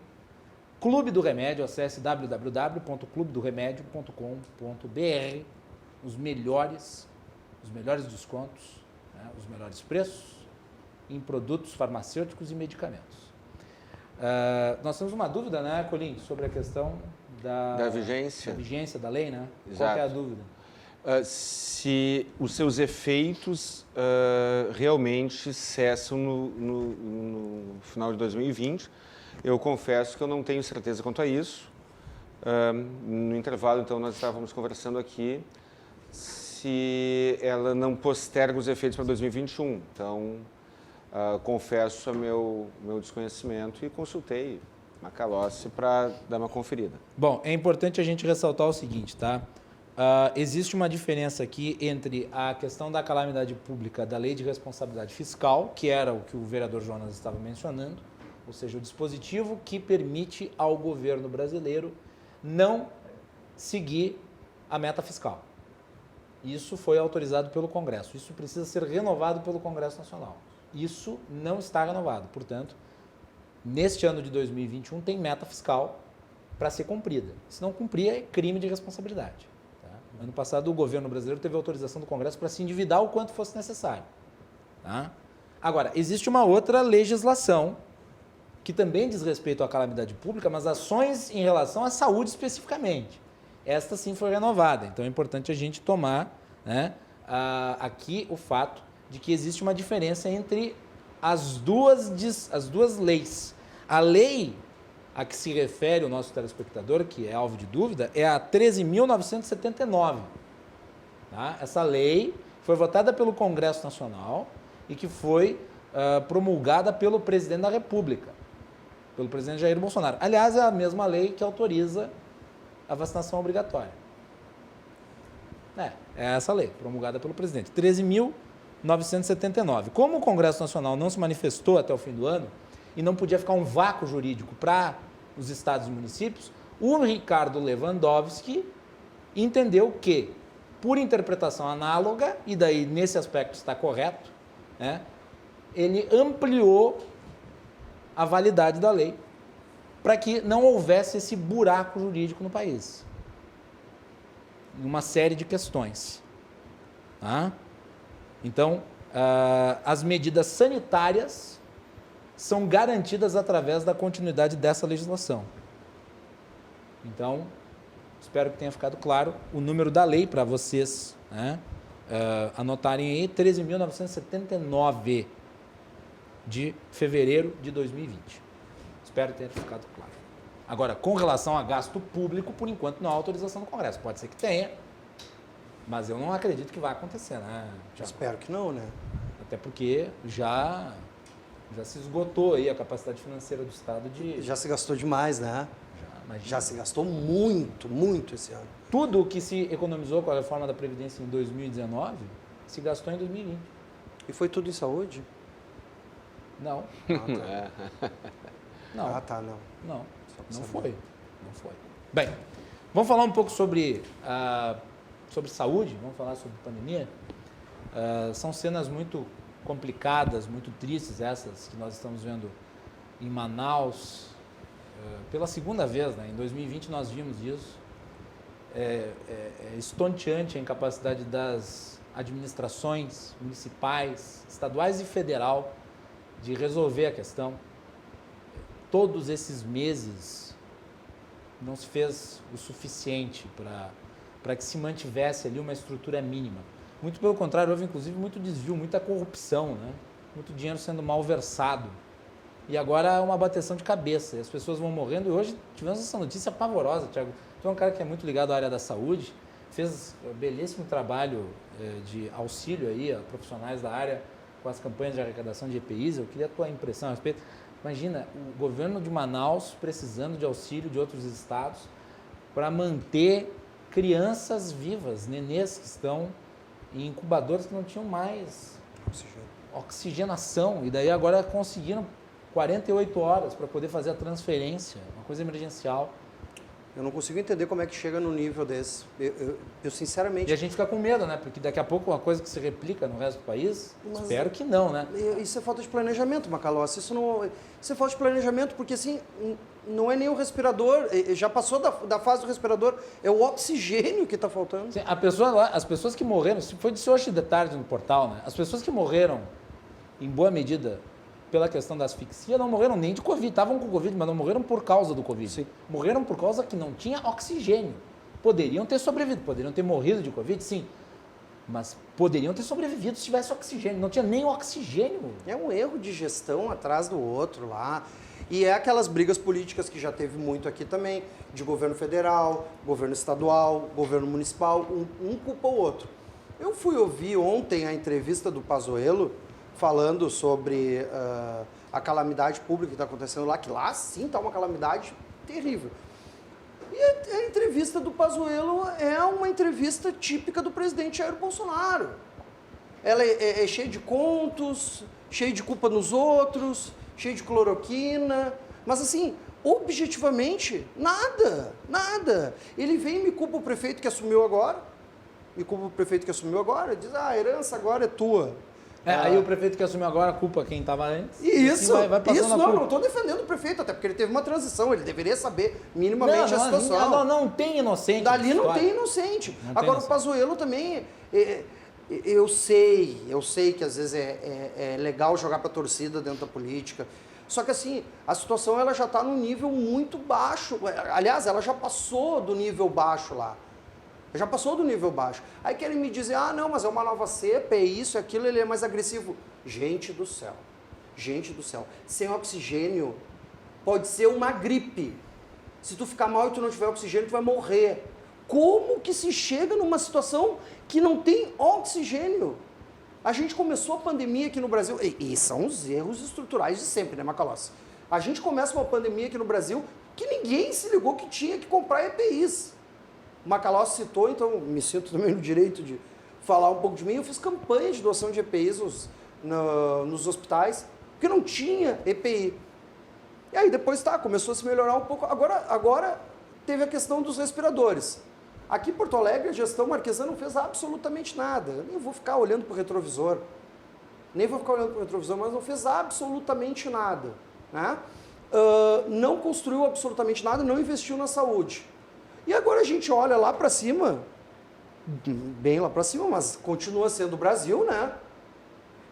Speaker 2: Clube do Remédio, acesse www.clubedoremedio.com.br, os melhores descontos, né, os melhores preços em produtos farmacêuticos e medicamentos. Nós temos uma dúvida, né, Colim, sobre a questão da vigência da lei, né?
Speaker 3: Exato.
Speaker 2: Qual que é a dúvida?
Speaker 3: Se os seus efeitos realmente cessam no final de 2020. Eu confesso que eu não tenho certeza quanto a isso. No intervalo, então, nós estávamos conversando aqui se ela não posterga os efeitos para 2021. Então, confesso o meu desconhecimento e consultei Macalossi para dar uma conferida.
Speaker 2: Bom, é importante a gente ressaltar o seguinte, tá? Existe uma diferença aqui entre a questão da calamidade pública da Lei de Responsabilidade Fiscal, que era o que o vereador Jonas estava mencionando, ou seja, o dispositivo que permite ao governo brasileiro não seguir a meta fiscal. Isso foi autorizado pelo Congresso. Isso precisa ser renovado pelo Congresso Nacional. Isso não está renovado. Portanto, neste ano de 2021 tem meta fiscal para ser cumprida. Se não cumprir, é crime de responsabilidade. Tá? Ano passado, o governo brasileiro teve autorização do Congresso para se endividar o quanto fosse necessário. Tá? Agora, existe uma outra legislação que também diz respeito à calamidade pública, mas ações em relação à saúde especificamente. Esta sim foi renovada, então é importante a gente tomar, né, aqui o fato de que existe uma diferença entre as duas leis. A lei a que se refere o nosso telespectador, que é alvo de dúvida, é a 13.979. Tá? Essa lei foi votada pelo Congresso Nacional e que foi promulgada pelo presidente da República, pelo presidente Jair Bolsonaro. Aliás, é a mesma lei que autoriza a vacinação obrigatória. É essa lei, promulgada pelo presidente. 13.979. Como o Congresso Nacional não se manifestou até o fim do ano e não podia ficar um vácuo jurídico para os estados e municípios, o Ricardo Lewandowski entendeu que, por interpretação análoga, e daí nesse aspecto está correto, né, ele ampliou a validade da lei para que não houvesse esse buraco jurídico no país. Uma série de questões. Tá? Então, as medidas sanitárias são garantidas através da continuidade dessa legislação. Então, espero que tenha ficado claro o número da lei para vocês, né, anotarem aí, 13.979 de fevereiro de 2020. Espero ter ficado claro. Agora, com relação a gasto público, por enquanto não há autorização do Congresso. Pode ser que tenha, mas eu não acredito que vai acontecer, né, Thiago?
Speaker 4: Espero que não, né?
Speaker 2: Até porque já se esgotou aí a capacidade financeira do Estado de...
Speaker 4: Já se gastou demais, né? Já se gastou muito, muito esse ano.
Speaker 2: Tudo o que se economizou com a reforma da Previdência em 2019 se gastou em 2020.
Speaker 4: E foi tudo em saúde?
Speaker 2: Não.
Speaker 4: Ah, tá.
Speaker 2: Não.
Speaker 4: Ah, tá, não.
Speaker 2: Não.
Speaker 4: Só pra
Speaker 2: Não
Speaker 4: saber.
Speaker 2: foi. Bem, vamos falar um pouco sobre saúde, vamos falar sobre pandemia. São cenas muito complicadas, muito tristes essas que nós estamos vendo em Manaus, pela segunda vez, né? Em 2020 nós vimos isso. É estonteante a incapacidade das administrações municipais, estaduais e federal de resolver a questão. Todos esses meses não se fez o suficiente para que se mantivesse ali uma estrutura mínima. Muito pelo contrário, houve inclusive muito desvio, muita corrupção, né? Muito dinheiro sendo mal versado. E agora é uma bateção de cabeça, e as pessoas vão morrendo. E hoje tivemos essa notícia pavorosa, Thiago. Tu é um cara que é muito ligado à área da saúde, fez um belíssimo trabalho de auxílio aí a profissionais da área com as campanhas de arrecadação de EPIs. Eu queria a tua impressão a respeito. Imagina, o governo de Manaus precisando de auxílio de outros estados para manter crianças vivas, nenês que estão em incubadores que não tinham mais oxigenação. E daí agora conseguiram 48 horas para poder fazer a transferência, uma coisa emergencial.
Speaker 4: Eu não consigo entender como é que chega no nível desse. Eu sinceramente...
Speaker 2: E a gente fica com medo, né? Porque daqui a pouco uma coisa que se replica no resto do país, espero que não, né?
Speaker 4: Isso é falta de planejamento, Macalossi. Isso é falta de planejamento, porque assim, não é nem o respirador, já passou da fase do respirador, é o oxigênio que está faltando.
Speaker 2: Sim, as pessoas que morreram, foi de hoje de tarde no portal, né? As pessoas que morreram, em boa medida, pela questão da asfixia, não morreram nem de Covid. Estavam com Covid, mas não morreram por causa do Covid.
Speaker 4: Sim.
Speaker 2: Morreram por causa que não tinha oxigênio. Poderiam ter sobrevivido, poderiam ter morrido de Covid, sim. Mas poderiam ter sobrevivido se tivesse oxigênio. Não tinha nem oxigênio.
Speaker 4: É um erro de gestão atrás do outro lá. E é aquelas brigas políticas que já teve muito aqui também, de governo federal, governo estadual, governo municipal, um culpa o outro. Eu fui ouvir ontem a entrevista do Pazuello, falando sobre a calamidade pública que está acontecendo lá, que lá sim está uma calamidade terrível. E a entrevista do Pazuello é uma entrevista típica do presidente Jair Bolsonaro. Ela é cheia de contos, cheia de culpa nos outros, cheia de cloroquina, mas assim, objetivamente, nada. Ele vem e me culpa o prefeito que assumiu agora, diz, a herança agora é tua.
Speaker 2: Aí o prefeito que assumiu agora culpa quem estava antes.
Speaker 4: Isso,
Speaker 2: vai passando
Speaker 4: não estou defendendo o prefeito, até porque ele teve uma transição, ele deveria saber minimamente a situação.
Speaker 2: Não tem inocente.
Speaker 4: Dali não tem inocente. Agora o Pazuello também, eu sei que às vezes é legal jogar para a torcida dentro da política, só que assim, a situação ela já está num nível muito baixo, aliás, ela já passou do nível baixo lá. Já passou do nível baixo. Aí querem me dizer, não, mas é uma nova cepa, é isso, é aquilo, ele é mais agressivo. Gente do céu. Sem oxigênio, pode ser uma gripe. Se tu ficar mal e tu não tiver oxigênio, tu vai morrer. Como que se chega numa situação que não tem oxigênio? A gente começou a pandemia aqui no Brasil, e são os erros estruturais de sempre, né, Macalossi? A gente começa uma pandemia aqui no Brasil que ninguém se ligou que tinha que comprar EPIs. O Macalossi citou, então me sinto também no direito de falar um pouco de mim. Eu fiz campanha de doação de EPIs nos hospitais, porque não tinha EPI. E aí depois começou a se melhorar um pouco. Agora teve a questão dos respiradores. Aqui em Porto Alegre, a gestão marquesana não fez absolutamente nada. Eu nem vou ficar olhando para o retrovisor. Mas não fez absolutamente nada. Né? Não construiu absolutamente nada, não investiu na saúde. E agora a gente olha lá para cima, bem lá para cima, mas continua sendo o Brasil, né?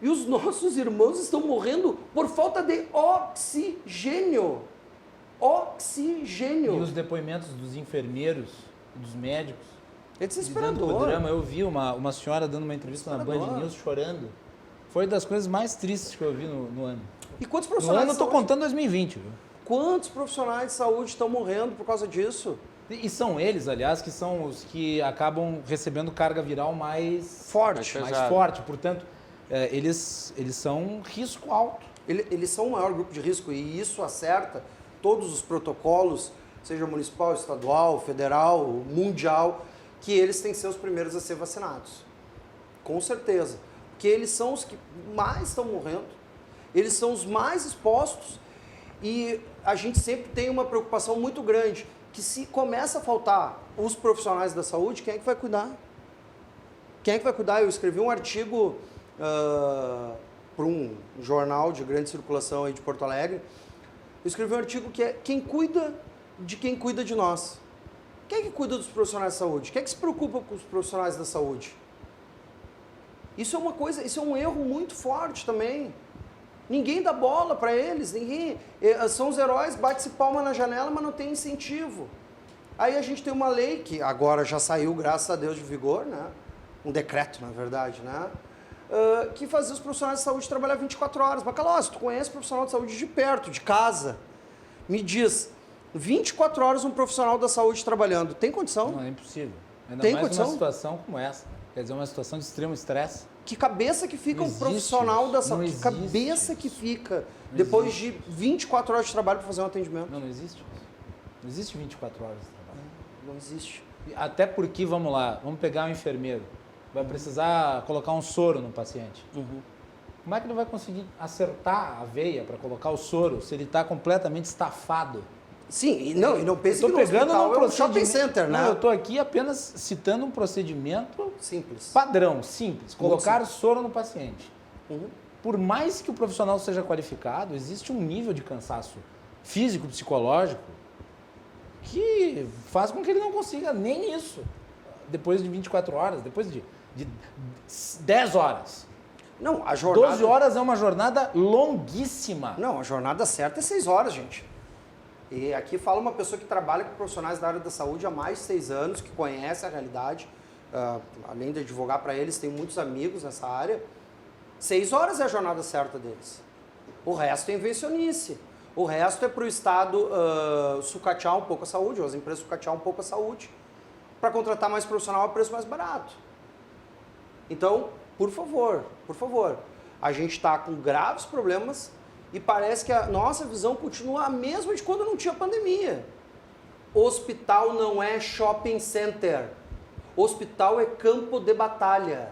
Speaker 4: E os nossos irmãos estão morrendo por falta de oxigênio.
Speaker 2: E os depoimentos dos enfermeiros, dos médicos.
Speaker 4: É desesperador.
Speaker 2: Do drama. Eu vi uma senhora dando uma entrevista na Band News chorando. Foi das coisas mais tristes que eu vi no ano.
Speaker 4: E quantos profissionais
Speaker 2: no ano eu estou contando 2020. Viu?
Speaker 4: Quantos profissionais de saúde estão morrendo por causa disso?
Speaker 2: E são eles, aliás, que são os que acabam recebendo carga viral mais
Speaker 4: forte.
Speaker 2: Portanto, eles são risco alto.
Speaker 4: Eles são o maior grupo de risco e isso acerta todos os protocolos, seja municipal, estadual, federal, mundial, que eles têm que ser os primeiros a ser vacinados. Com certeza. Porque eles são os que mais estão morrendo, eles são os mais expostos e a gente sempre tem uma preocupação muito grande que se começa a faltar os profissionais da saúde, quem é que vai cuidar? Eu escrevi um artigo para um jornal de grande circulação aí de Porto Alegre. Eu escrevi um artigo que é quem cuida de nós. Quem é que cuida dos profissionais da saúde? Quem é que se preocupa com os profissionais da saúde? Isso é um erro muito forte também. Ninguém dá bola para eles, são os heróis, bate-se palma na janela, mas não tem incentivo. Aí a gente tem uma lei que agora já saiu, graças a Deus, de vigor, né? Um decreto, na verdade, né? Que fazia os profissionais de saúde trabalhar 24 horas. Macalossi, tu conhece profissional de saúde de perto, de casa. Me diz, 24 horas um profissional da saúde trabalhando, tem condição?
Speaker 2: Não, é impossível. Ainda
Speaker 4: tem
Speaker 2: mais
Speaker 4: condição?
Speaker 2: Numa situação como essa. Quer dizer, uma situação de extremo estresse.
Speaker 4: Que cabeça que fica um profissional da saúde? Que cabeça que fica depois de 24 horas de trabalho para fazer um atendimento?
Speaker 2: Não existe isso. Não existe 24 horas de trabalho.
Speaker 4: Não existe.
Speaker 2: Até porque, vamos lá, vamos pegar um enfermeiro. Vai precisar colocar um soro no paciente. Como é que ele vai conseguir acertar a veia para colocar o soro se ele está completamente estafado?
Speaker 4: Sim, e não pense que
Speaker 2: Estou
Speaker 4: no
Speaker 2: pegando
Speaker 4: hospital
Speaker 2: um
Speaker 4: é um shopping
Speaker 2: procedimento.
Speaker 4: center, né?
Speaker 2: Não, eu estou aqui apenas citando um procedimento
Speaker 4: Simples.
Speaker 2: padrão, simples. Colocar
Speaker 4: simples?
Speaker 2: soro no paciente.
Speaker 4: Uhum.
Speaker 2: Por mais que o profissional seja qualificado, existe um nível de cansaço físico, psicológico, que faz com que ele não consiga nem isso. Depois de 24 horas, depois de 10 horas.
Speaker 4: Não, a jornada...
Speaker 2: 12 horas é uma jornada longuíssima.
Speaker 4: Não, a jornada certa é 6 horas, gente. E aqui fala uma pessoa que trabalha com profissionais da área da saúde há mais de 6 anos, que conhece a realidade. Além de advogar para eles, tem muitos amigos nessa área. 6 horas é a jornada certa deles. O resto é invencionice. O resto é para o Estado sucatear um pouco a saúde, ou as empresas sucatear um pouco a saúde, para contratar mais profissional a preço mais barato. Então, por favor, a gente está com graves problemas e parece que a nossa visão continua a mesma de quando não tinha pandemia. Hospital não é shopping center. Hospital é campo de batalha.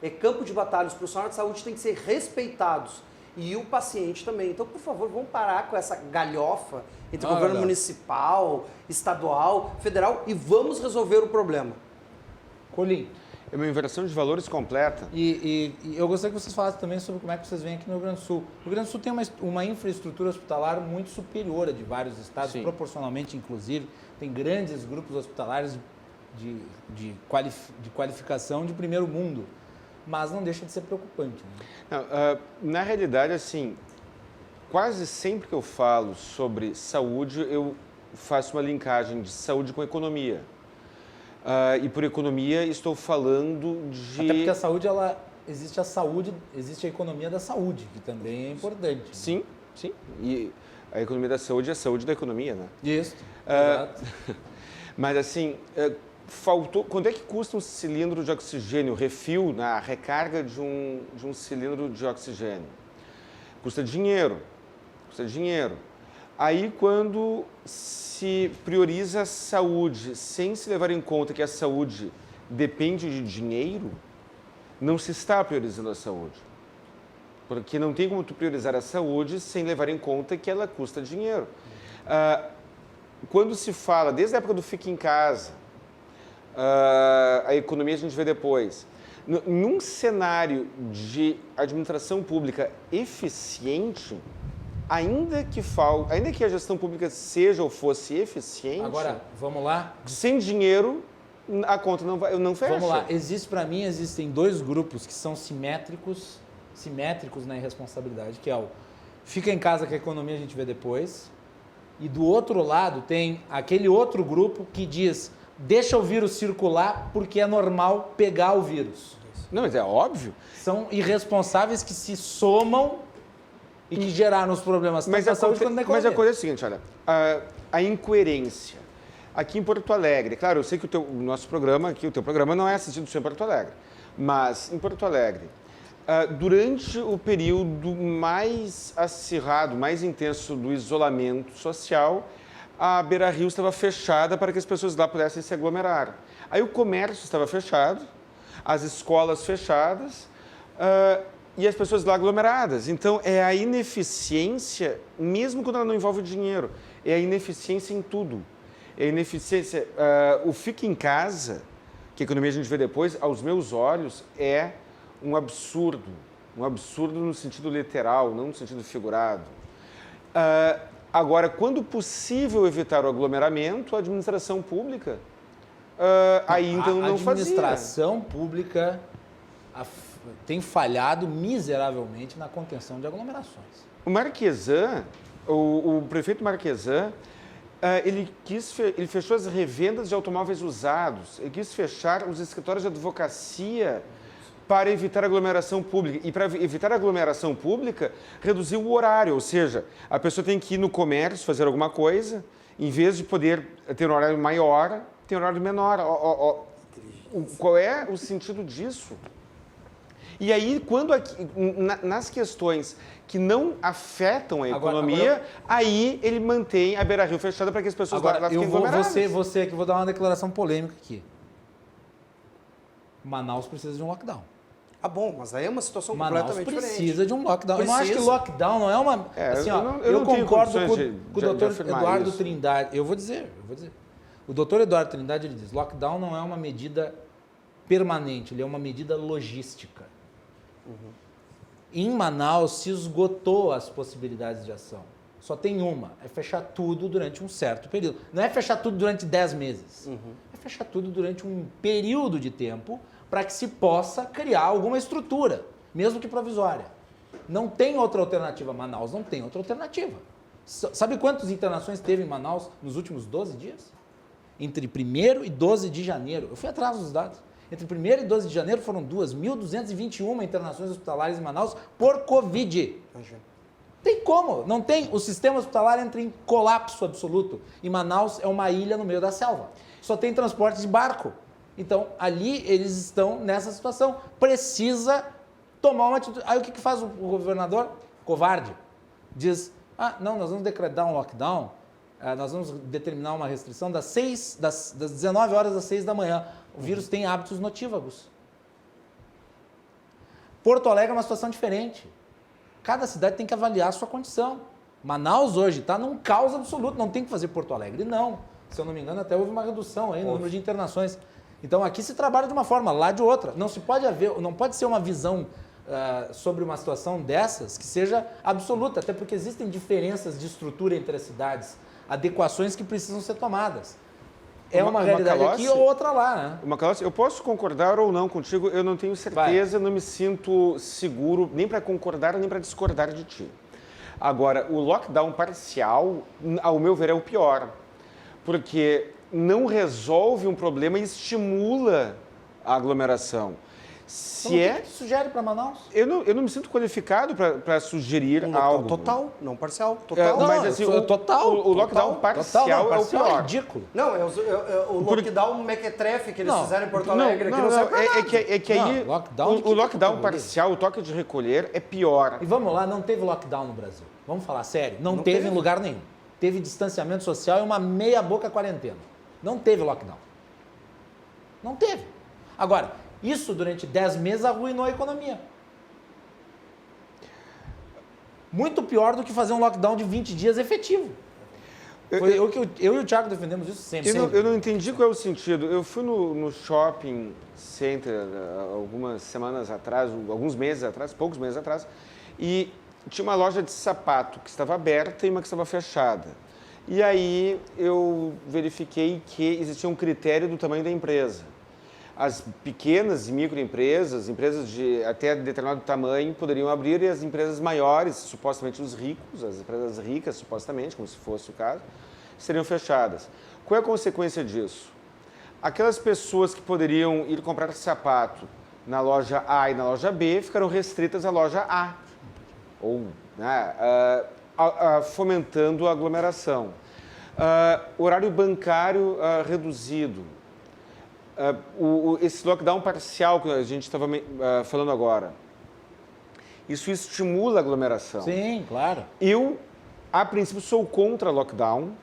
Speaker 4: É campo de batalha. Os profissionais de saúde têm que ser respeitados. E o paciente também. Então, por favor, vamos parar com essa galhofa entre governo municipal, estadual, federal e vamos resolver o problema.
Speaker 2: Colim.
Speaker 3: É uma inversão de valores completa.
Speaker 2: E eu gostaria que vocês falassem também sobre como é que vocês veem aqui no Rio Grande do Sul. O Rio Grande do Sul tem uma infraestrutura hospitalar muito superior a de vários estados,
Speaker 3: Sim.
Speaker 2: proporcionalmente, inclusive. Tem grandes grupos hospitalares de qualificação de primeiro mundo. Mas não deixa de ser preocupante. Né?
Speaker 3: Não, na realidade, assim, quase sempre que eu falo sobre saúde, eu faço uma linkagem de saúde com economia. E por economia estou falando de...
Speaker 2: Até porque a saúde, existe a economia da saúde, que também é importante.
Speaker 3: Sim, sim. E a economia da saúde é a saúde da economia, né?
Speaker 2: Isso, exato.
Speaker 3: Mas assim, faltou... Quanto é que custa um cilindro de oxigênio, refil, na recarga de um cilindro de oxigênio? Custa dinheiro. Aí, quando se prioriza a saúde sem se levar em conta que a saúde depende de dinheiro, não se está priorizando a saúde. Porque não tem como tu priorizar a saúde sem levar em conta que ela custa dinheiro. Quando se fala, desde a época do Fica em Casa, a economia a gente vê depois, num cenário de administração pública eficiente, ainda que a gestão pública seja ou fosse eficiente...
Speaker 2: Agora, vamos lá.
Speaker 3: Sem dinheiro, a conta não fecha.
Speaker 2: Vamos lá. Para mim, existem dois grupos que são simétricos na irresponsabilidade, que é o fica em casa que a economia a gente vê depois, e do outro lado tem aquele outro grupo que diz deixa o vírus circular porque é normal pegar o vírus.
Speaker 3: Não, mas é óbvio.
Speaker 2: São irresponsáveis que se somam e que geraram os problemas tanto na saúde quanto na economia.
Speaker 3: Mas a coisa é a seguinte, olha, a incoerência. Aqui em Porto Alegre, claro, eu sei que o nosso programa aqui, o teu programa não é assistido só em Porto Alegre, mas em Porto Alegre, durante o período mais acirrado, mais intenso do isolamento social, a Beira-Rio estava fechada para que as pessoas lá pudessem se aglomerar. Aí o comércio estava fechado, as escolas fechadas, e as pessoas lá aglomeradas. Então, é a ineficiência, mesmo quando ela não envolve dinheiro, é a ineficiência em tudo. É a ineficiência... o fica em casa, que a economia a gente vê depois, aos meus olhos, é um absurdo. Um absurdo no sentido literal, não no sentido figurado. Agora, quando possível evitar o aglomeramento, a administração pública, aí então não fazia.
Speaker 2: A administração pública tem falhado miseravelmente na contenção de aglomerações.
Speaker 3: O Marquesan, o prefeito Marquesan, ele fechou as revendas de automóveis usados, ele quis fechar os escritórios de advocacia para evitar aglomeração pública. E para evitar aglomeração pública, reduziu o horário, ou seja, a pessoa tem que ir no comércio fazer alguma coisa, em vez de poder ter um horário maior, tem um horário menor. Qual é o sentido disso? E aí, quando nas questões que não afetam a
Speaker 2: Agora-
Speaker 3: economia, aí ele mantém a Beira-Rio fechada para que as pessoas lá
Speaker 2: Agora,
Speaker 3: fiquem
Speaker 2: eu vou
Speaker 3: aglomeradas.
Speaker 2: você aqui, vou dar uma declaração polêmica aqui. Manaus precisa de um lockdown.
Speaker 4: Ah, bom, mas aí é uma situação
Speaker 2: Manaus
Speaker 4: completamente
Speaker 2: precisa
Speaker 4: diferente.
Speaker 2: de um lockdown. Eu não acho que
Speaker 4: Precisa.
Speaker 2: lockdown não é uma... assim,
Speaker 3: eu
Speaker 2: ó,
Speaker 3: não
Speaker 2: eu
Speaker 3: tenho
Speaker 2: concordo
Speaker 3: condições
Speaker 2: com
Speaker 3: de
Speaker 2: o doutor
Speaker 3: afirmar
Speaker 2: Eduardo
Speaker 3: isso.
Speaker 2: Trindade. Eu vou dizer. O doutor Eduardo Trindade, ele diz, lockdown não é uma medida permanente, ele é uma medida logística. Em Manaus se esgotou as possibilidades de ação. Só tem uma, é fechar tudo durante um certo período. Não é fechar tudo durante 10 meses. É fechar tudo durante um período de tempo para que se possa criar alguma estrutura, mesmo que provisória. Não tem outra alternativa. Manaus não tem outra alternativa. Sabe quantas internações teve em Manaus nos últimos 12 dias? Entre 1º e 12 de janeiro. Eu fui atrás dos dados. Entre 1º e 12 de janeiro foram 2.221 internações hospitalares em Manaus por Covid.
Speaker 4: Imagina.
Speaker 2: Tem como? Não tem. O sistema hospitalar entra em colapso absoluto. E Manaus é uma ilha no meio da selva. Só tem transporte de barco. Então, ali eles estão nessa situação. Precisa tomar uma atitude. Aí o que faz o governador? Covarde. Diz, não, nós vamos decretar um lockdown, nós vamos determinar uma restrição das 19 horas às 6 da manhã. O vírus tem hábitos notívagos. Porto Alegre é uma situação diferente. Cada cidade tem que avaliar a sua condição. Manaus hoje está num caos absoluto, não tem que fazer Porto Alegre, não. Se eu não me engano, até houve uma redução aí no número de internações. Então aqui se trabalha de uma forma, lá de outra. Não pode ser uma visão sobre uma situação dessas que seja absoluta, até porque existem diferenças de estrutura entre as cidades, adequações que precisam ser tomadas. É uma realidade aqui ou outra lá, né?
Speaker 3: Macalossi, eu posso concordar ou não contigo, eu não tenho certeza, não me sinto seguro nem para concordar nem para discordar de ti. Agora, o lockdown parcial, ao meu ver, é o pior, porque não resolve um problema e estimula a aglomeração.
Speaker 2: Então, o que tu sugere para Manaus?
Speaker 3: Eu não me sinto qualificado para sugerir
Speaker 4: Um
Speaker 3: algo.
Speaker 4: lockdown total, não parcial. Total.
Speaker 2: Não,
Speaker 3: mas assim,
Speaker 2: total,
Speaker 3: o lockdown parcial
Speaker 2: não,
Speaker 3: é o pior.
Speaker 2: É ridículo.
Speaker 4: Não, o lockdown mequetrefe que eles
Speaker 2: Não.
Speaker 4: fizeram em Porto Alegre.
Speaker 3: Não,
Speaker 4: aqui não serve pra nada.
Speaker 3: é que aí
Speaker 2: Não, lockdown de que
Speaker 3: o lockdown
Speaker 2: tipo?
Speaker 3: parcial, o toque de recolher é pior.
Speaker 2: E vamos lá, não teve lockdown no Brasil. Vamos falar sério. Não
Speaker 4: Não
Speaker 2: teve
Speaker 4: teve.
Speaker 2: em lugar nenhum. Teve distanciamento social e uma meia-boca quarentena. Não teve lockdown. Não teve. Agora, isso durante 10 meses arruinou a economia. Muito pior do que fazer um lockdown de 20 dias efetivo. Foi eu e o Thiago defendemos isso sempre.
Speaker 3: Eu não entendi qual é o sentido. Eu fui no shopping center algumas semanas atrás, alguns meses atrás, poucos meses atrás, e tinha uma loja de sapato que estava aberta e uma que estava fechada. E aí eu verifiquei que existia um critério do tamanho da empresa. As pequenas e microempresas, empresas de até determinado tamanho, poderiam abrir, e as empresas maiores, supostamente os ricos, as empresas ricas, supostamente, como se fosse o caso, seriam fechadas. Qual é a consequência disso? Aquelas pessoas que poderiam ir comprar sapato na loja A e na loja B ficaram restritas à loja A, ou fomentando a aglomeração. Horário bancário reduzido. Esse lockdown parcial que a gente estava falando agora, isso estimula a aglomeração.
Speaker 2: Sim, claro.
Speaker 3: Eu, a princípio, sou contra lockdown,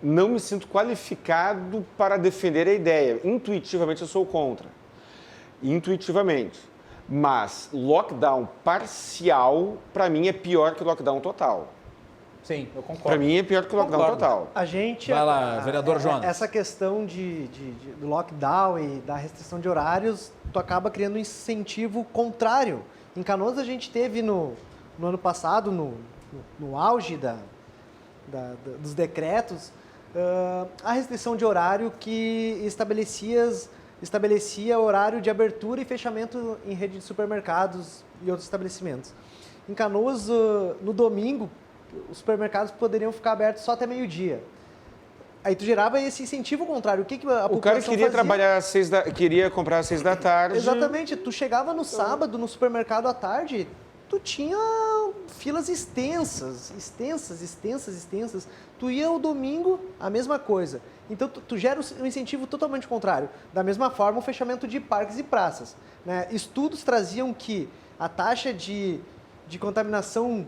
Speaker 3: não me sinto qualificado para defender a ideia. Intuitivamente, eu sou contra. Intuitivamente. Mas lockdown parcial, para mim, é pior que lockdown total.
Speaker 2: Sim, eu concordo.
Speaker 3: Para mim, é pior que o lockdown
Speaker 2: Concordo.
Speaker 3: total.
Speaker 5: A gente...
Speaker 2: Vai lá, vereador Jonas.
Speaker 5: Essa questão do lockdown e da restrição de horários, tu acaba criando um incentivo contrário. Em Canoas, a gente teve no ano passado, no auge dos decretos, a restrição de horário que estabelecia horário de abertura e fechamento em rede de supermercados e outros estabelecimentos. Em Canoas, no domingo, os supermercados poderiam ficar abertos só até meio-dia. Aí tu gerava esse incentivo contrário. O que a população
Speaker 3: O cara queria
Speaker 5: fazia?
Speaker 3: trabalhar queria comprar às 6 da tarde.
Speaker 5: Exatamente. Tu chegava no sábado, no supermercado à tarde, tu tinha filas extensas. Tu ia ao domingo, a mesma coisa. Então, tu gera um incentivo totalmente contrário. Da mesma forma, o fechamento de parques e praças, né? Estudos traziam que a taxa de contaminação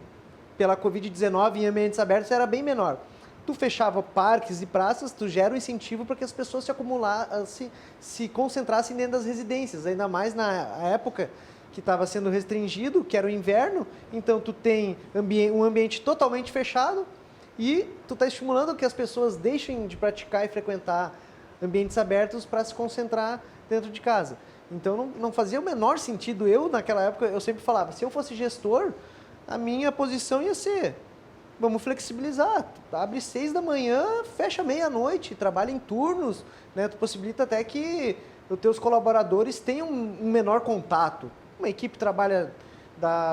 Speaker 5: pela Covid-19 em ambientes abertos era bem menor. Tu fechava parques e praças, tu gera um incentivo para que as pessoas se concentrassem dentro das residências, ainda mais na época que estava sendo restringido, que era o inverno, então tu tem um ambiente totalmente fechado e tu está estimulando que as pessoas deixem de praticar e frequentar ambientes abertos para se concentrar dentro de casa. Então não fazia o menor sentido. Eu, naquela época, eu sempre falava, se eu fosse gestor, a minha posição ia ser, vamos flexibilizar, abre 6 da manhã, fecha meia-noite, trabalha em turnos, né? Tu possibilita até que os teus colaboradores tenham um menor contato. Uma equipe trabalha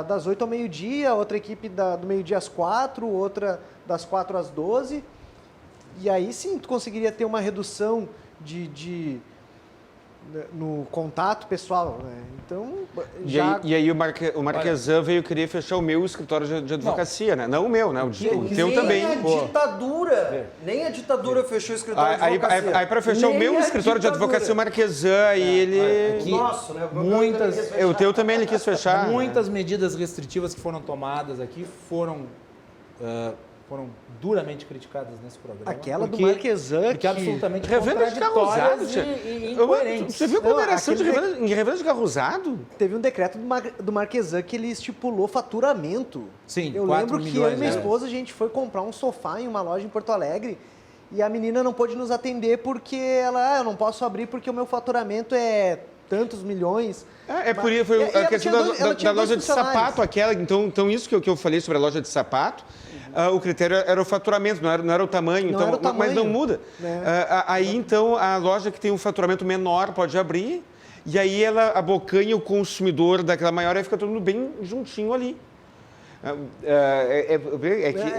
Speaker 5: das 8 ao meio-dia, outra equipe do meio-dia às 4, outra das 4 às 12. E aí sim, tu conseguiria ter uma redução no contato pessoal, né? Então,
Speaker 3: E aí o Marquesan veio querer fechar o meu escritório de advocacia, né? Não o meu, né? O teu também.
Speaker 4: Nem a ditadura fechou o escritório de advocacia.
Speaker 3: Aí para fechar o meu escritório de advocacia, o Marquesan, aí ele...
Speaker 4: Nossa, né?
Speaker 3: O teu também ele quis fechar.
Speaker 2: Muitas medidas restritivas que foram tomadas aqui foram duramente criticadas nesse programa.
Speaker 5: Aquela do Marquesan,
Speaker 2: porque absolutamente
Speaker 3: revenda de carro usado.
Speaker 2: e incoerentes.
Speaker 3: Você viu como era ação em revenda de carro usado?
Speaker 5: Teve um decreto do Marquesan que ele estipulou faturamento.
Speaker 2: Sim,
Speaker 5: eu
Speaker 2: 4
Speaker 5: lembro que
Speaker 2: milhões,
Speaker 5: eu e minha esposa, a gente foi comprar um sofá em uma loja em Porto Alegre e a menina não pôde nos atender porque eu não posso abrir porque o meu faturamento é tantos milhões.
Speaker 3: Foi a questão da loja de sapato aquela. Então isso que eu falei sobre a loja de sapato, o critério era o faturamento, não era o tamanho.
Speaker 5: Não era o tamanho.
Speaker 3: Mas não muda. Aí, então, a loja que tem um faturamento menor pode abrir e aí ela abocanha o consumidor daquela maior e fica todo mundo bem juntinho ali.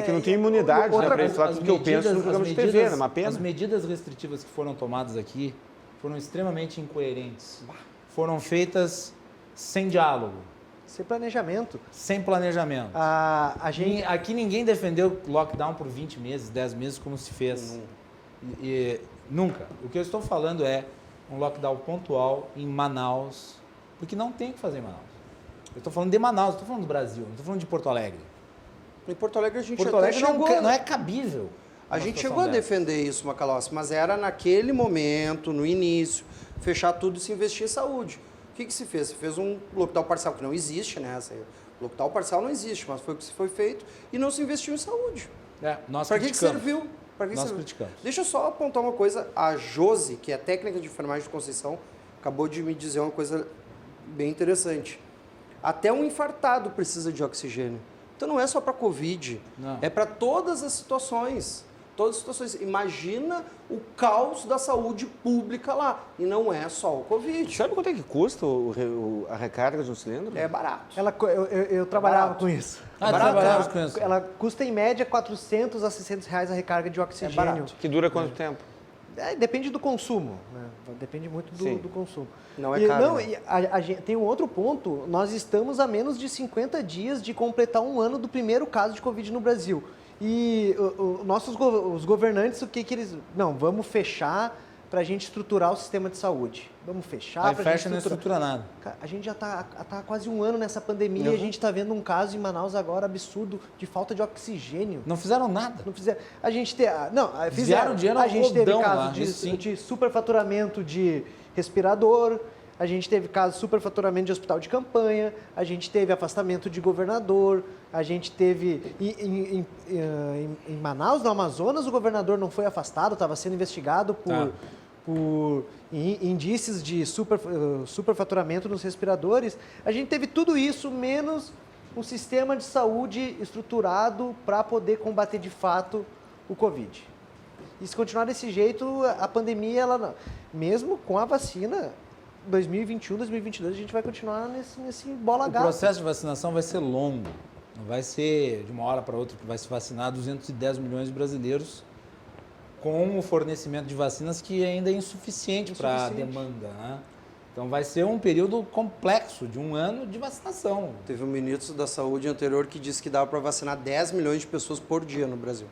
Speaker 3: Que não tem imunidade, né, para falar tudo que eu penso no programa de TV, é uma pena.
Speaker 2: As medidas restritivas que foram tomadas aqui foram extremamente incoerentes. Foram feitas sem diálogo.
Speaker 5: Sem planejamento.
Speaker 2: Sem planejamento. Aqui ninguém defendeu lockdown por 20 meses, 10 meses, como se fez. Nunca. O que eu estou falando é um lockdown pontual em Manaus, porque não tem o que fazer em Manaus. Eu estou falando de Manaus, estou falando do Brasil, não estou falando de Porto Alegre.
Speaker 4: Em Porto Alegre a gente
Speaker 2: não é cabível.
Speaker 4: A gente chegou a defender isso, Macalossi, mas era naquele momento, no início, fechar tudo e se investir em saúde. O que se fez? Se fez um lockdown parcial, que não existe, né? Lockdown parcial não existe, mas foi o que foi feito e não se investiu em saúde.
Speaker 2: Para
Speaker 4: que serviu?
Speaker 2: Criticamos.
Speaker 4: Deixa eu só apontar uma coisa. A Josi, que é técnica de enfermagem de Conceição, acabou de me dizer uma coisa bem interessante. Até um infartado precisa de oxigênio. Então não é só para Covid, é para todas as situações. Todas as situações. Imagina o caos da saúde pública lá. E não é só o Covid.
Speaker 3: Sabe quanto é que custa a recarga de um cilindro?
Speaker 4: É barato.
Speaker 5: Eu trabalhava com isso.
Speaker 2: Trabalhava com isso.
Speaker 5: Ela custa em média R$400 a R$600 a recarga de oxigênio.
Speaker 4: É barato.
Speaker 3: Que dura quanto tempo?
Speaker 5: Depende do consumo. Né? Depende muito do consumo.
Speaker 4: Não é caro.
Speaker 5: Tem um outro ponto. Nós estamos a menos de 50 dias de completar um ano do primeiro caso de Covid no Brasil. E os governantes, o que eles... Não, vamos fechar para a gente estruturar o sistema de saúde. Vamos fechar para a gente
Speaker 2: não estrutura nada.
Speaker 5: A gente já está há quase um ano nessa pandemia e a gente está vendo um caso em Manaus agora absurdo de falta de oxigênio.
Speaker 2: Não fizeram nada.
Speaker 5: Não fizeram. A gente
Speaker 2: fizeram dinheiro
Speaker 5: a gente teve caso
Speaker 2: lá,
Speaker 5: de superfaturamento de respirador. A gente teve caso de superfaturamento de hospital de campanha, a gente teve afastamento de governador, a gente teve... Em Manaus, no Amazonas, o governador não foi afastado, estava sendo investigado por indícios de superfaturamento nos respiradores. A gente teve tudo isso, menos um sistema de saúde estruturado para poder combater de fato o Covid. E se continuar desse jeito, a pandemia, mesmo com a vacina... 2021, 2022, a gente vai continuar nesse bola gato.
Speaker 2: O processo de vacinação vai ser longo. Não vai ser de uma hora para outra que vai se vacinar 210 milhões de brasileiros com o fornecimento de vacinas que ainda é insuficiente para a demanda. Né? Então vai ser um período complexo de um ano de vacinação.
Speaker 4: Teve um ministro da Saúde anterior que disse que dava para vacinar 10 milhões de pessoas por dia no Brasil.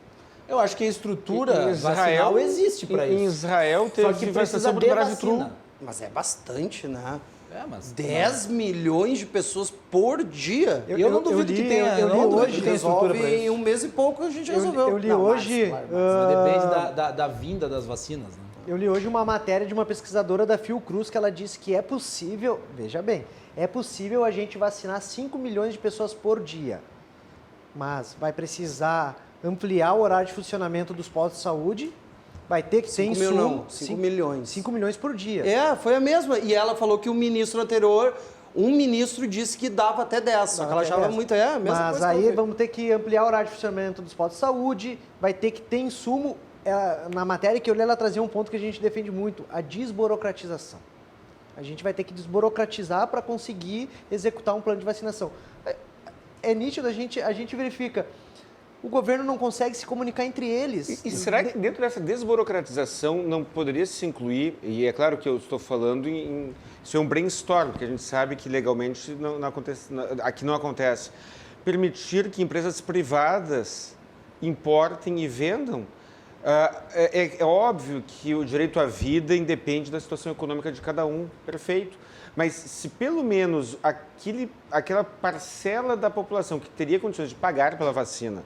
Speaker 2: Eu acho que a estrutura vacinal existe para isso.
Speaker 3: Em Israel teve
Speaker 2: vacinação por drive-thru.
Speaker 4: Mas é bastante, né?
Speaker 2: Mas
Speaker 4: 10 milhões de pessoas por dia.
Speaker 2: Eu não duvido que tenha.
Speaker 5: Eu li hoje,
Speaker 2: tem estrutura
Speaker 4: Resolve
Speaker 2: para
Speaker 4: em
Speaker 2: isso.
Speaker 4: um mês e pouco a gente resolveu.
Speaker 5: Eu li
Speaker 4: Não,
Speaker 5: hoje.
Speaker 4: mais,
Speaker 2: Mas depende da vinda das vacinas, né?
Speaker 5: Eu li hoje uma matéria de uma pesquisadora da Fiocruz que ela disse que é possível, veja bem, é possível a gente vacinar 5 milhões de pessoas por dia, mas vai precisar ampliar o horário de funcionamento dos postos de saúde, vai ter que ter
Speaker 4: 5 mil
Speaker 5: insumo,
Speaker 4: não, 5 milhões.
Speaker 5: 5 milhões por dia.
Speaker 4: É, foi a mesma. E ela falou que o ministro anterior, um ministro disse que dava até 10, só que ela achava muito, a mesma
Speaker 5: Mas
Speaker 4: coisa.
Speaker 5: aí vamos ter que ampliar o horário de funcionamento dos postos de saúde, vai ter que ter insumo. Na matéria que eu li, ela trazia um ponto que a gente defende muito, a desburocratização. A gente vai ter que desburocratizar para conseguir executar um plano de vacinação. É nítido, a gente verifica, o governo não consegue se comunicar entre eles.
Speaker 3: E será que dentro dessa desburocratização não poderia se incluir, e é claro que eu estou falando isso é um brainstorm, porque a gente sabe que legalmente não acontece, aqui não acontece, permitir que empresas privadas importem e vendam? É óbvio que o direito à vida independe da situação econômica de cada um, perfeito. Mas se pelo menos aquela parcela da população que teria condições de pagar pela vacina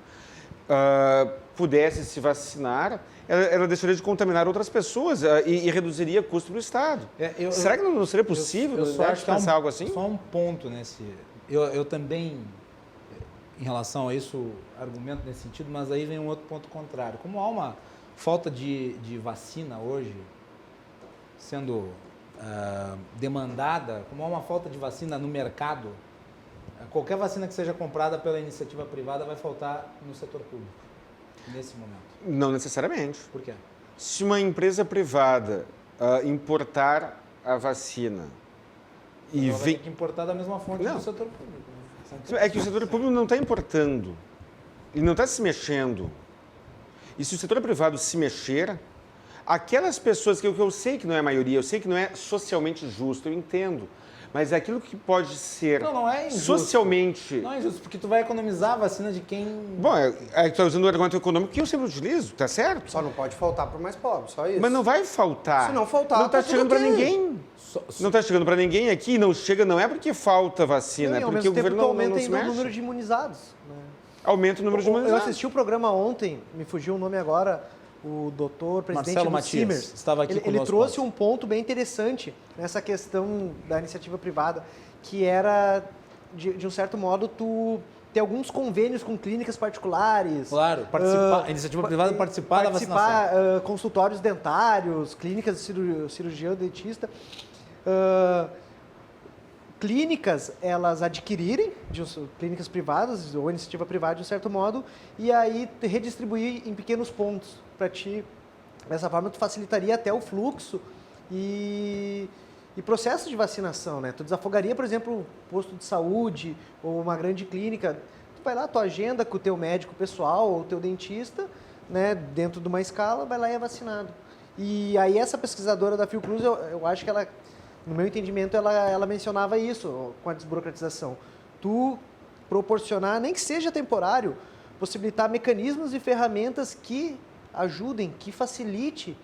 Speaker 3: pudesse se vacinar, ela deixaria de contaminar outras pessoas e reduziria o custo do Estado. Será que não seria possível pensar algo assim?
Speaker 2: Só um ponto nesse... Eu também, em relação a isso, argumento nesse sentido, mas aí vem um outro ponto contrário. Como há uma falta de vacina hoje sendo demandada, como há uma falta de vacina no mercado, qualquer vacina que seja comprada pela iniciativa privada vai faltar no setor público, nesse momento.
Speaker 3: Não necessariamente.
Speaker 2: Por quê?
Speaker 3: Se uma empresa privada importar a vacina e
Speaker 2: Ela vai ter que importar da mesma fonte do setor público. Né?
Speaker 3: É que o setor público não está importando, ele não está se mexendo. E se o setor privado se mexer, aquelas pessoas que eu sei que não é a maioria, eu sei que não é socialmente justo, eu entendo. Mas aquilo que pode ser
Speaker 2: não é injusto.
Speaker 3: socialmente...
Speaker 2: Não é injusto, porque tu vai economizar a vacina de quem...
Speaker 3: Bom, tu está usando o argumento econômico que eu sempre utilizo, tá certo?
Speaker 4: Só não pode faltar para o mais pobre, só isso.
Speaker 3: Mas não vai faltar.
Speaker 4: Se não faltar,
Speaker 3: não está
Speaker 4: tá tudo
Speaker 3: chegando para
Speaker 4: ok.
Speaker 3: ninguém. Não está chegando para ninguém aqui, não chega, não é porque falta vacina, é
Speaker 5: ao
Speaker 3: porque
Speaker 5: mesmo
Speaker 3: o
Speaker 5: tempo
Speaker 3: governo
Speaker 5: tu
Speaker 3: não
Speaker 5: aumenta
Speaker 3: se
Speaker 5: ainda o
Speaker 3: mexe.
Speaker 5: número de imunizados. Né?
Speaker 3: Aumenta o número de
Speaker 5: Eu
Speaker 3: imunizados.
Speaker 5: assisti o programa ontem, me fugiu o nome agora, o doutor, presidente
Speaker 2: Marcelo
Speaker 5: do
Speaker 2: Matias,
Speaker 5: Simers.
Speaker 2: estava aqui
Speaker 5: ele
Speaker 2: conosco
Speaker 5: trouxe
Speaker 2: ontem.
Speaker 5: um ponto bem interessante nessa questão da iniciativa privada, que era, de um certo modo, tu ter alguns convênios com clínicas particulares.
Speaker 2: Claro, a iniciativa privada participar da vacinação.
Speaker 5: Consultórios dentários, clínicas de cirurgião, dentista. Clínicas, elas adquirirem, clínicas privadas ou iniciativa privada de um certo modo, e aí redistribuir em pequenos pontos para ti. Dessa forma, tu facilitaria até o fluxo e processo de vacinação, né? Tu desafogaria, por exemplo, um posto de saúde ou uma grande clínica. Tu vai lá, tua agenda com o teu médico pessoal ou o teu dentista, né? Dentro de uma escala, vai lá e é vacinado. E aí essa pesquisadora da Fiocruz, eu acho que ela, no meu entendimento, ela mencionava isso com a desburocratização. Tu proporcionar, nem que seja temporário, possibilitar mecanismos e ferramentas que ajudem, que facilite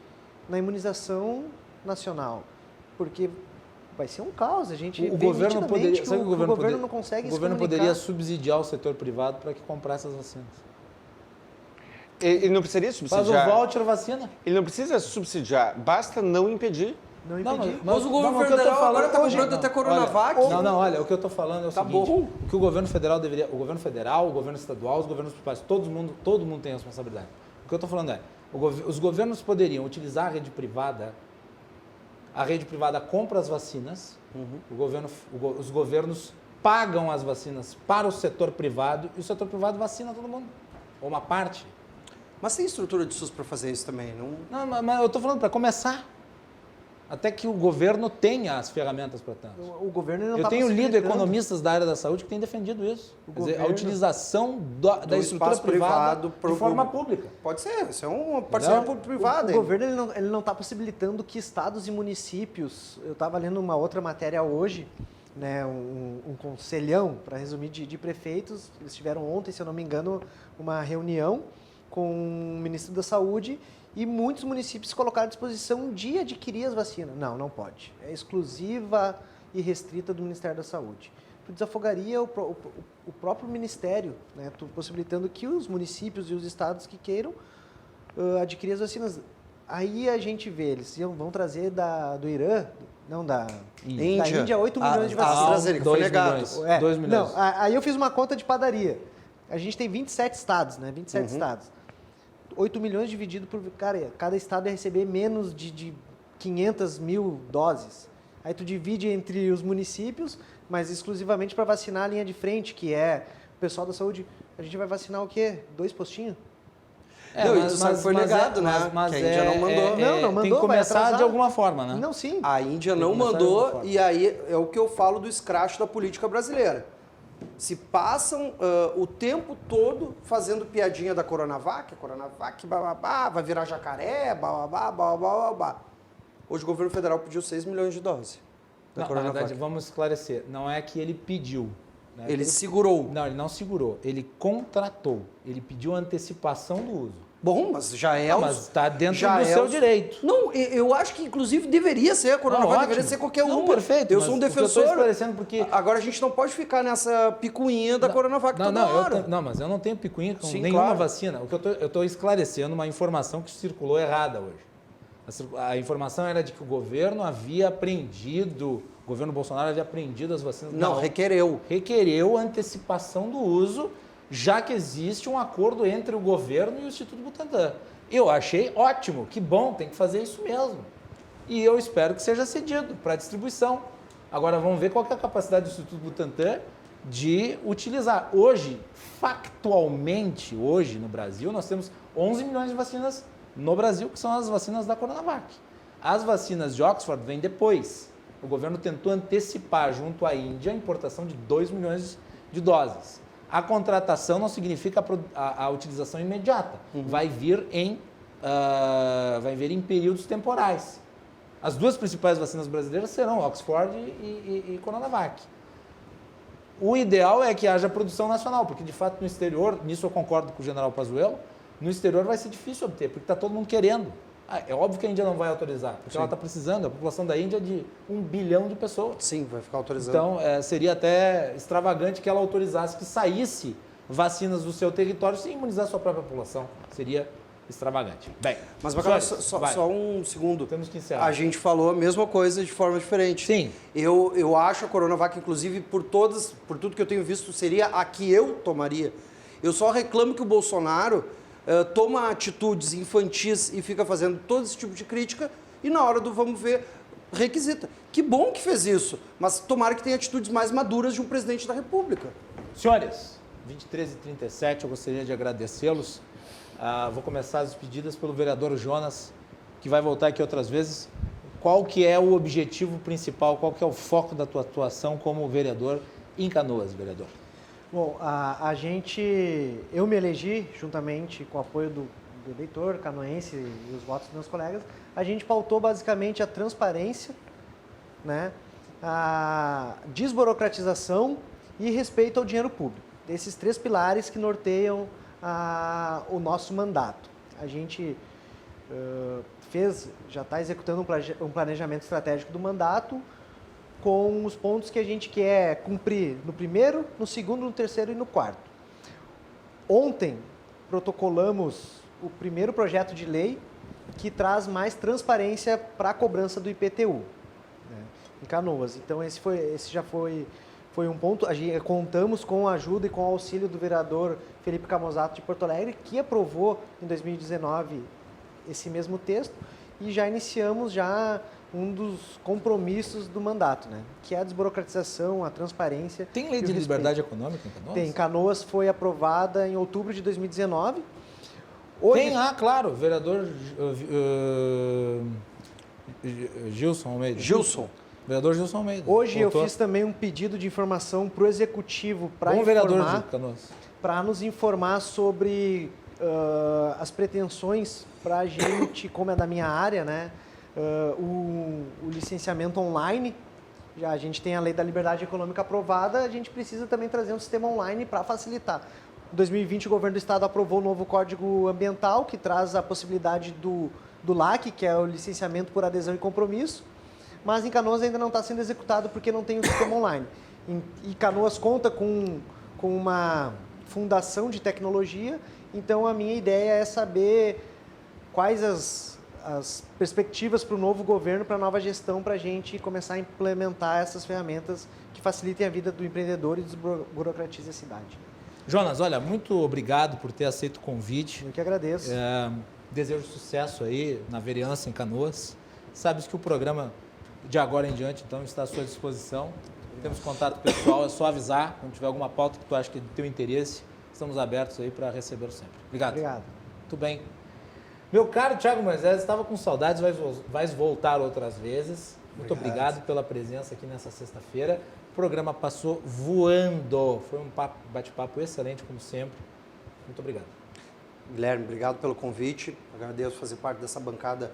Speaker 5: na imunização nacional. Porque vai ser um caos, a gente
Speaker 2: O governo poderia, sabe
Speaker 5: que o governo não consegue
Speaker 2: o governo
Speaker 5: se comunicar.
Speaker 2: poderia subsidiar o setor privado para que comprasse as vacinas.
Speaker 3: Ele não precisaria subsidiar.
Speaker 2: Faz o voucher vacina.
Speaker 3: Ele não precisa subsidiar, basta não impedir.
Speaker 5: Não impedir.
Speaker 4: Mas o governo
Speaker 2: o que eu tô
Speaker 4: federal
Speaker 2: falando
Speaker 4: agora tá
Speaker 2: hoje-
Speaker 4: comprando até Coronavac.
Speaker 2: Olha, o que eu estou falando é o
Speaker 4: Tá
Speaker 2: seguinte,
Speaker 4: bom.
Speaker 2: o que o governo federal deveria, o governo federal, o governo estadual, os governos municipais, todo mundo tem responsabilidade. O que eu estou falando é, os governos poderiam utilizar a rede privada compra as vacinas, os governos pagam as vacinas para o setor privado e o setor privado vacina todo mundo, ou uma parte.
Speaker 4: Mas tem estrutura de SUS para fazer isso também, não?
Speaker 2: Não, mas eu estou falando para começar, até que o governo tenha as ferramentas para tanto.
Speaker 5: O governo não
Speaker 2: Eu
Speaker 5: tá
Speaker 2: tenho lido
Speaker 5: possibilitando.
Speaker 2: economistas da área da saúde que têm defendido isso. Quer dizer, a
Speaker 5: governo-
Speaker 2: utilização da estrutura
Speaker 4: espaço
Speaker 2: privada
Speaker 4: privado
Speaker 2: de forma
Speaker 4: pro-
Speaker 2: pública.
Speaker 4: Pode ser, isso é uma parceria
Speaker 2: Não.
Speaker 4: público-privada.
Speaker 5: O governo ele não está possibilitando que estados e municípios... Eu estava lendo uma outra matéria hoje, né, um conselhão, para resumir, de prefeitos. Eles tiveram ontem, se eu não me engano, uma reunião com o ministro da Saúde e muitos municípios colocaram à disposição de adquirir as vacinas. Não pode. É exclusiva e restrita do Ministério da Saúde. Tu desafogaria o próprio Ministério, né? Tu possibilitando que os municípios e os estados que queiram adquirir as vacinas. Aí a gente vê, eles vão trazer do Irã, não da Índia, 8 milhões de vacinas.
Speaker 4: A AstraZeneca foi negado.
Speaker 2: 2 milhões.
Speaker 5: Não, aí eu fiz uma conta de padaria. A gente tem 27 estados, né? 27 estados. 8 milhões dividido por... Cara, cada estado ia receber menos de 500 mil doses. Aí tu divide entre os municípios, mas exclusivamente para vacinar a linha de frente, que é o pessoal da saúde. A gente vai vacinar o quê? 2 postinhos?
Speaker 4: Não, isso foi negado, né? Que a Índia não mandou.
Speaker 5: Não mandou.
Speaker 2: Tem que começar de alguma forma, né?
Speaker 5: Não, sim.
Speaker 4: A Índia não mandou, e aí é o que eu falo do escracho da política brasileira. Se passam o tempo todo fazendo piadinha da Coronavac, bababá, vai virar jacaré, bababá, bababá. Hoje o governo federal pediu 6 milhões de doses da
Speaker 2: Não, na
Speaker 4: Coronavac.
Speaker 2: verdade, vamos esclarecer. Não é que ele pediu. Né?
Speaker 4: Ele segurou.
Speaker 2: Não, ele não segurou. Ele contratou. Ele pediu antecipação do uso.
Speaker 4: Bom, mas já é...
Speaker 2: Mas está dentro do seu direito.
Speaker 4: Não, eu acho que inclusive deveria ser a Coronavac,
Speaker 2: Ótimo.
Speaker 4: deveria ser qualquer
Speaker 2: Não,
Speaker 4: uma.
Speaker 2: perfeito,
Speaker 4: Eu
Speaker 2: mas
Speaker 4: sou um
Speaker 2: o que eu tô
Speaker 4: defensor.
Speaker 2: esclarecendo porque-
Speaker 4: Agora a gente não pode ficar nessa picuinha da Coronavac toda hora.
Speaker 2: Não, mas eu não tenho picuinha com
Speaker 4: Sim,
Speaker 2: nenhuma
Speaker 4: claro.
Speaker 2: vacina. O que eu estou esclarecendo uma informação que circulou errada hoje. A informação era de que o governo havia apreendido, o governo Bolsonaro havia apreendido as vacinas.
Speaker 4: Não, requereu.
Speaker 2: Requereu antecipação do uso, já que existe um acordo entre o governo e o Instituto Butantan. Eu achei ótimo, que bom, tem que fazer isso mesmo. E eu espero que seja cedido para distribuição. Agora vamos ver qual que é a capacidade do Instituto Butantan de utilizar. Hoje, factualmente, hoje no Brasil, nós temos 11 milhões de vacinas no Brasil, que são as vacinas da Coronavac. As vacinas de Oxford vêm depois. O governo tentou antecipar junto à Índia a importação de 2 milhões de doses. A contratação não significa a utilização imediata. Vai vir em períodos temporais. As duas principais vacinas brasileiras serão Oxford e Coronavac. O ideal é que haja produção nacional, porque de fato no exterior, nisso eu concordo com o general Pazuello, no exterior vai ser difícil obter, porque está todo mundo querendo. É óbvio que a Índia não vai autorizar, porque ela está precisando, a população da Índia é de 1 bilhão de pessoas.
Speaker 4: Sim, vai ficar autorizando.
Speaker 2: Então, seria até extravagante que ela autorizasse que saísse vacinas do seu território sem imunizar a sua própria população. Seria extravagante. Bem,
Speaker 4: Mas, Bacana, só um segundo.
Speaker 2: Temos que encerrar.
Speaker 4: A gente falou a mesma coisa de forma diferente.
Speaker 2: Sim.
Speaker 4: Eu acho a Coronavac, inclusive, por tudo que eu tenho visto, seria a que eu tomaria. Eu só reclamo que o Bolsonaro toma atitudes infantis e fica fazendo todo esse tipo de crítica e na hora do vamos ver, requisita. Que bom que fez isso, mas tomara que tenha atitudes mais maduras de um presidente da República.
Speaker 2: Senhores, 23h37, eu gostaria de agradecê-los. Vou começar as despedidas pelo vereador Jonas, que vai voltar aqui outras vezes. Qual que é o objetivo principal, qual que é o foco da tua atuação como vereador em Canoas, vereador?
Speaker 5: Bom, eu me elegi, juntamente com o apoio do eleitor canoense e os votos dos meus colegas, a gente pautou basicamente a transparência, né, a desburocratização e respeito ao dinheiro público. Esses 3 pilares que norteiam o nosso mandato. A gente já está executando um planejamento estratégico do mandato, com os pontos que a gente quer cumprir no primeiro, no segundo, no terceiro e no quarto. Ontem, protocolamos o primeiro projeto de lei que traz mais transparência para a cobrança do IPTU, né, em Canoas. Então, esse já foi um ponto. Contamos com a ajuda e com o auxílio do vereador Felipe Camozato de Porto Alegre, que aprovou em 2019 esse mesmo texto, e já iniciamos um dos compromissos do mandato, né? Que é a desburocratização, a transparência.
Speaker 2: Tem lei de liberdade econômica em Canoas?
Speaker 5: Tem. Canoas foi aprovada em outubro de 2019.
Speaker 2: Claro, o vereador Gilson Almeida. Vereador Gilson Almeida.
Speaker 5: Hoje eu fiz também um pedido de informação para o Executivo para nos informar sobre as pretensões para a gente, como é da minha área, né? O licenciamento online. Já a gente tem a lei da liberdade econômica aprovada, a gente precisa também trazer um sistema online para facilitar. Em 2020, o governo do estado aprovou o novo Código Ambiental, que traz a possibilidade do LAC, que é o licenciamento por adesão e compromisso. mas em Canoas ainda não está sendo executado porque não tem o sistema online. E Canoas conta com uma fundação de tecnologia, então a minha ideia é saber quais as perspectivas para o novo governo, para a nova gestão, para a gente começar a implementar essas ferramentas que facilitem a vida do empreendedor e desburocratizem a cidade.
Speaker 2: Jonas, olha, muito obrigado por ter aceito o convite.
Speaker 5: Eu que agradeço.
Speaker 2: Desejo sucesso aí na vereança em Canoas. Sabes que o programa de agora em diante, então, está à sua disposição. Temos contato pessoal, é só avisar quando tiver alguma pauta que tu acha que é do teu interesse. Estamos abertos aí para receber sempre. Obrigado.
Speaker 5: Obrigado.
Speaker 2: Muito bem. Meu caro Thiago Moisés, estava com saudades, vais voltar outras vezes. Muito obrigado pela presença aqui nessa sexta-feira. O programa passou voando. Foi um bate-papo excelente, como sempre. Muito obrigado.
Speaker 4: Guilherme, obrigado pelo convite. Agradeço fazer parte dessa bancada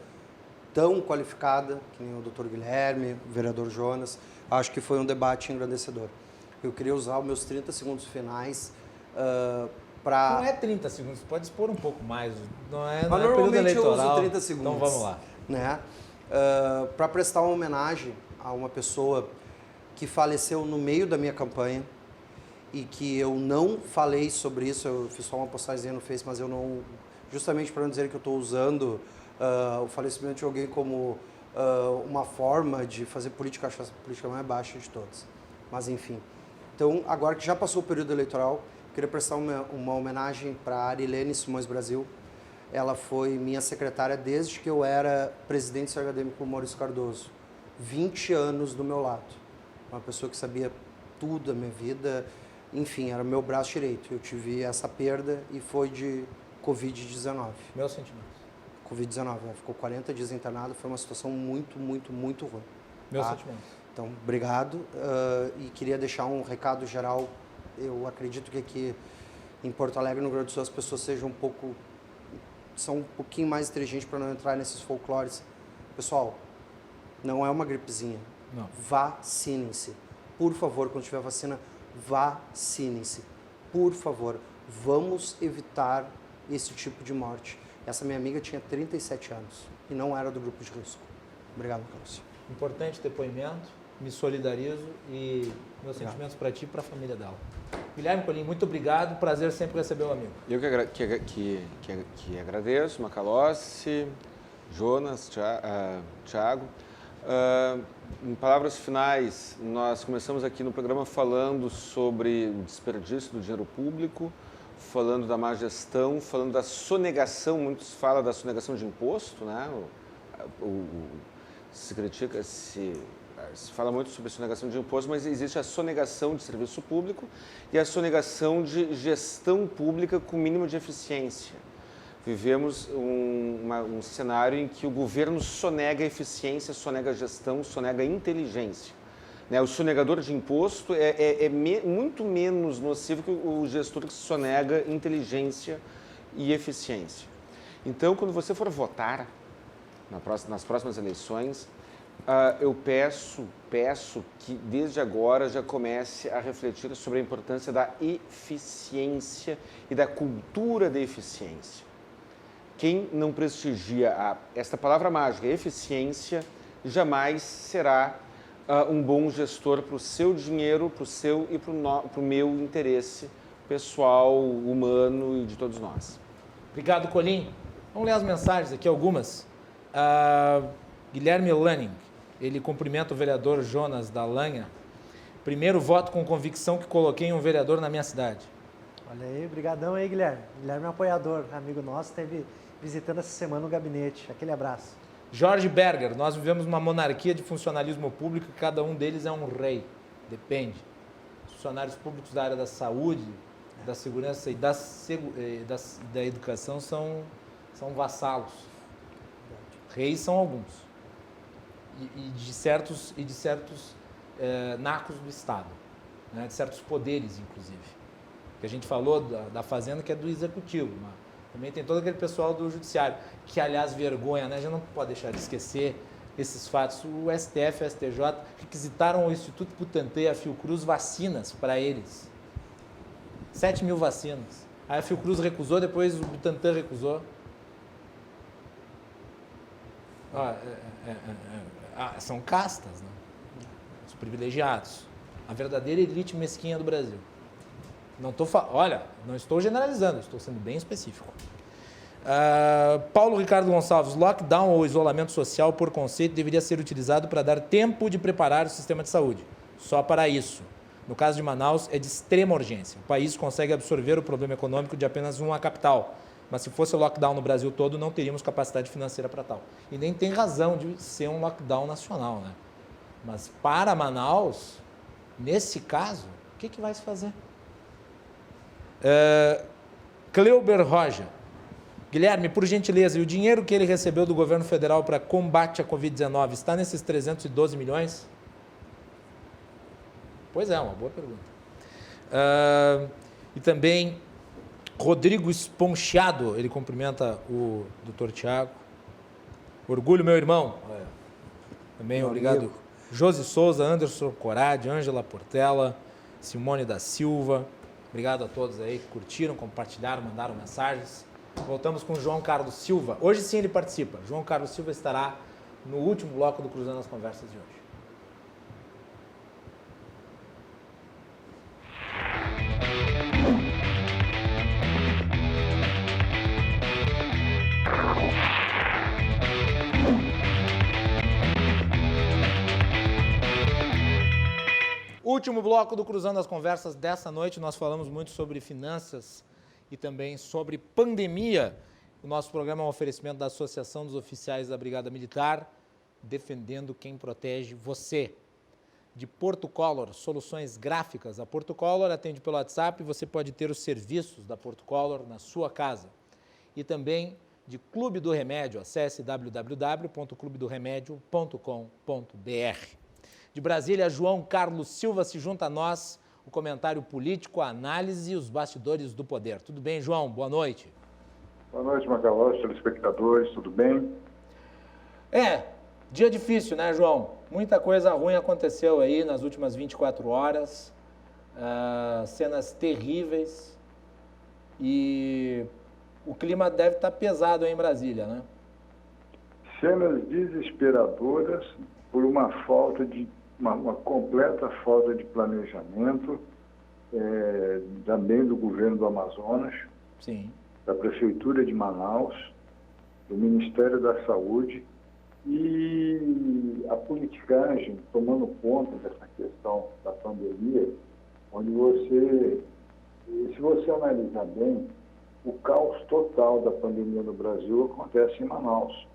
Speaker 4: tão qualificada, que nem o Dr. Guilherme, o vereador Jonas. Acho que foi um debate engrandecedor. Eu queria usar os meus 30 segundos finais para...
Speaker 2: Não é 30 segundos, pode expor um pouco mais. Não é período
Speaker 4: normalmente
Speaker 2: eleitoral.
Speaker 4: eu uso 30 segundos.
Speaker 2: Então vamos lá.
Speaker 4: Né? Para prestar uma homenagem a uma pessoa que faleceu no meio da minha campanha e que eu não falei sobre isso, eu fiz só uma postagem no Face, mas eu não... Justamente para não dizer que eu estou usando o falecimento de alguém como uma forma de fazer política, acho a política mais baixa de todas. Mas enfim. Então, agora que já passou o período eleitoral, queria prestar uma homenagem para a Arilene Simões Brasil. Ela foi minha secretária desde que eu era presidente do Centro Acadêmico Maurício Cardoso. 20 anos do meu lado. Uma pessoa que sabia tudo da minha vida. Enfim, era meu braço direito. Eu tive essa perda e foi de Covid-19.
Speaker 2: Meus sentimentos.
Speaker 4: Covid-19, ela ficou 40 dias internada, foi uma situação muito, muito, muito ruim.
Speaker 2: Meus sentimentos.
Speaker 4: Então, obrigado. E queria deixar um recado geral. Eu acredito que aqui em Porto Alegre, no Rio Grande do Sul, as pessoas são um pouquinho mais inteligentes para não entrar nesses folclores. Pessoal, não é uma gripezinha.
Speaker 2: Não.
Speaker 4: Vacinem-se. Por favor, quando tiver vacina, vacinem-se. Por favor, vamos evitar esse tipo de morte. Essa minha amiga tinha 37 anos e não era do grupo de risco. Obrigado, Carlos.
Speaker 2: Importante depoimento, me solidarizo e meus sentimentos para ti e para a família dela. Guilherme Colim, muito obrigado, prazer sempre receber o amigo.
Speaker 3: Eu que agradeço, Macalossi, Jonas, Thiago. Em palavras finais, nós começamos aqui no programa falando sobre o desperdício do dinheiro público, falando da má gestão, falando da sonegação, muitos falam da sonegação de imposto, né? Se critica, se fala muito sobre sonegação de imposto, mas existe a sonegação de serviço público e a sonegação de gestão pública com mínimo de eficiência. Vivemos um cenário em que o governo sonega a eficiência, sonega a gestão, sonega a inteligência. O sonegador de imposto é muito menos nocivo que o gestor que sonega inteligência e eficiência. Então, quando você for votar nas próximas eleições, eu peço que desde agora já comece a refletir sobre a importância da eficiência e da cultura da eficiência. Quem não prestigia esta palavra mágica, eficiência, jamais será um bom gestor para o seu dinheiro, para o seu e para o meu interesse pessoal, humano e de todos nós.
Speaker 2: Obrigado, Colim. Vamos ler as mensagens aqui, algumas. Guilherme Lanning, ele cumprimenta o vereador Jonas da Lanha. Primeiro voto com convicção que coloquei um vereador na minha cidade.
Speaker 5: Olha aí, brigadão aí, Guilherme. Guilherme é um apoiador, amigo nosso, esteve visitando essa semana o gabinete. Aquele abraço.
Speaker 2: Jorge Berger, nós vivemos uma monarquia de funcionalismo público e cada um deles é um rei. Depende. Os funcionários públicos da área da saúde, da segurança e da educação são vassalos. Reis são alguns. E de certos nacos do Estado, né? De certos poderes, inclusive. Que a gente falou da Fazenda, que é do Executivo, mas também tem todo aquele pessoal do Judiciário, que, aliás, vergonha, né? A gente não pode deixar de esquecer esses fatos. O STF e o STJ requisitaram ao Instituto Butantan e a Fiocruz vacinas para eles. 7 mil vacinas. Aí a Fiocruz recusou, depois o Butantan recusou. São castas, né? Os privilegiados. A verdadeira elite mesquinha do Brasil. Olha, não estou generalizando, estou sendo bem específico. Paulo Ricardo Gonçalves, lockdown ou isolamento social, por conceito, deveria ser utilizado para dar tempo de preparar o sistema de saúde. Só para isso. No caso de Manaus, é de extrema urgência. O país consegue absorver o problema econômico de apenas uma capital. Mas se fosse lockdown no Brasil todo, não teríamos capacidade financeira para tal. E nem tem razão de ser um lockdown nacional, né? Mas para Manaus, nesse caso, o que vai se fazer? Cleuber Roja. Guilherme, por gentileza, e o dinheiro que ele recebeu do governo federal para combate à Covid-19 está nesses 312 milhões? Pois é, uma boa pergunta. E também Rodrigo Esponchiado, ele cumprimenta o Dr. Tiago. Orgulho, meu irmão. Também meu obrigado. Amigo. Josi Souza, Anderson Corade, Ângela Portela, Simone da Silva. Obrigado a todos aí que curtiram, compartilharam, mandaram mensagens. Voltamos com o João Carlos Silva. Hoje sim ele participa. João Carlos Silva estará no último bloco do Cruzando as Conversas de hoje. Último bloco do Cruzando as Conversas dessa noite, nós falamos muito sobre finanças e também sobre pandemia. O nosso programa é um oferecimento da Associação dos Oficiais da Brigada Militar, defendendo quem protege você. De Porto Color, soluções gráficas. A Porto Color atende pelo WhatsApp e você pode ter os serviços da Porto Color na sua casa. E também de Clube do Remédio, acesse www.clubedoremedio.com.br. De Brasília, João Carlos Silva se junta a nós, o comentário político, a análise e os bastidores do poder. Tudo bem, João? Boa noite.
Speaker 6: Boa noite, Macalós, telespectadores, tudo bem?
Speaker 2: Dia difícil, né, João? Muita coisa ruim aconteceu aí nas últimas 24 horas, cenas terríveis e o clima deve estar pesado aí em Brasília, né?
Speaker 6: Cenas desesperadoras por uma completa falta de planejamento, também do governo do Amazonas,
Speaker 2: sim,
Speaker 6: da Prefeitura de Manaus, do Ministério da Saúde e a politicagem tomando conta dessa questão da pandemia, onde se você analisar bem, o caos total da pandemia no Brasil acontece em Manaus.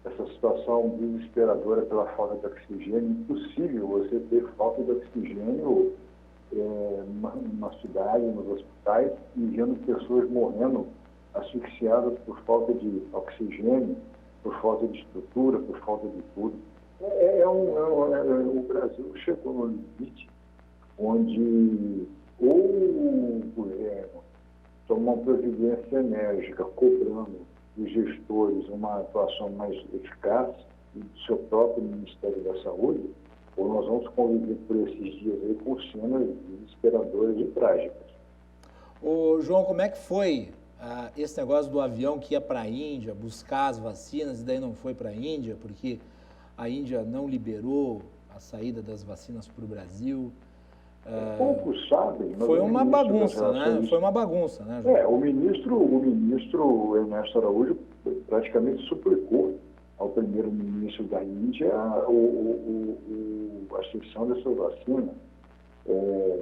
Speaker 6: Essa situação desesperadora pela falta de oxigênio, impossível você ter falta de oxigênio numa cidade, nos hospitais, e vendo pessoas morrendo asfixiadas por falta de oxigênio, por falta de estrutura, por falta de tudo. O Brasil chegou no limite onde ou o governo tomou uma providência enérgica, cobrando dos gestores uma atuação mais eficaz e do seu próprio Ministério da Saúde, ou nós vamos conviver por esses dias aí com cenas desesperadoras e trágicas.
Speaker 2: Ô, João, como é que foi esse negócio do avião que ia para a Índia buscar as vacinas e daí não foi para a Índia, porque a Índia não liberou a saída das vacinas para o Brasil?
Speaker 6: Poucos sabem.
Speaker 2: Foi uma bagunça, né? Foi uma bagunça, né, João?
Speaker 6: O ministro Ernesto Araújo praticamente suplicou ao primeiro-ministro da Índia a cessão dessa vacina,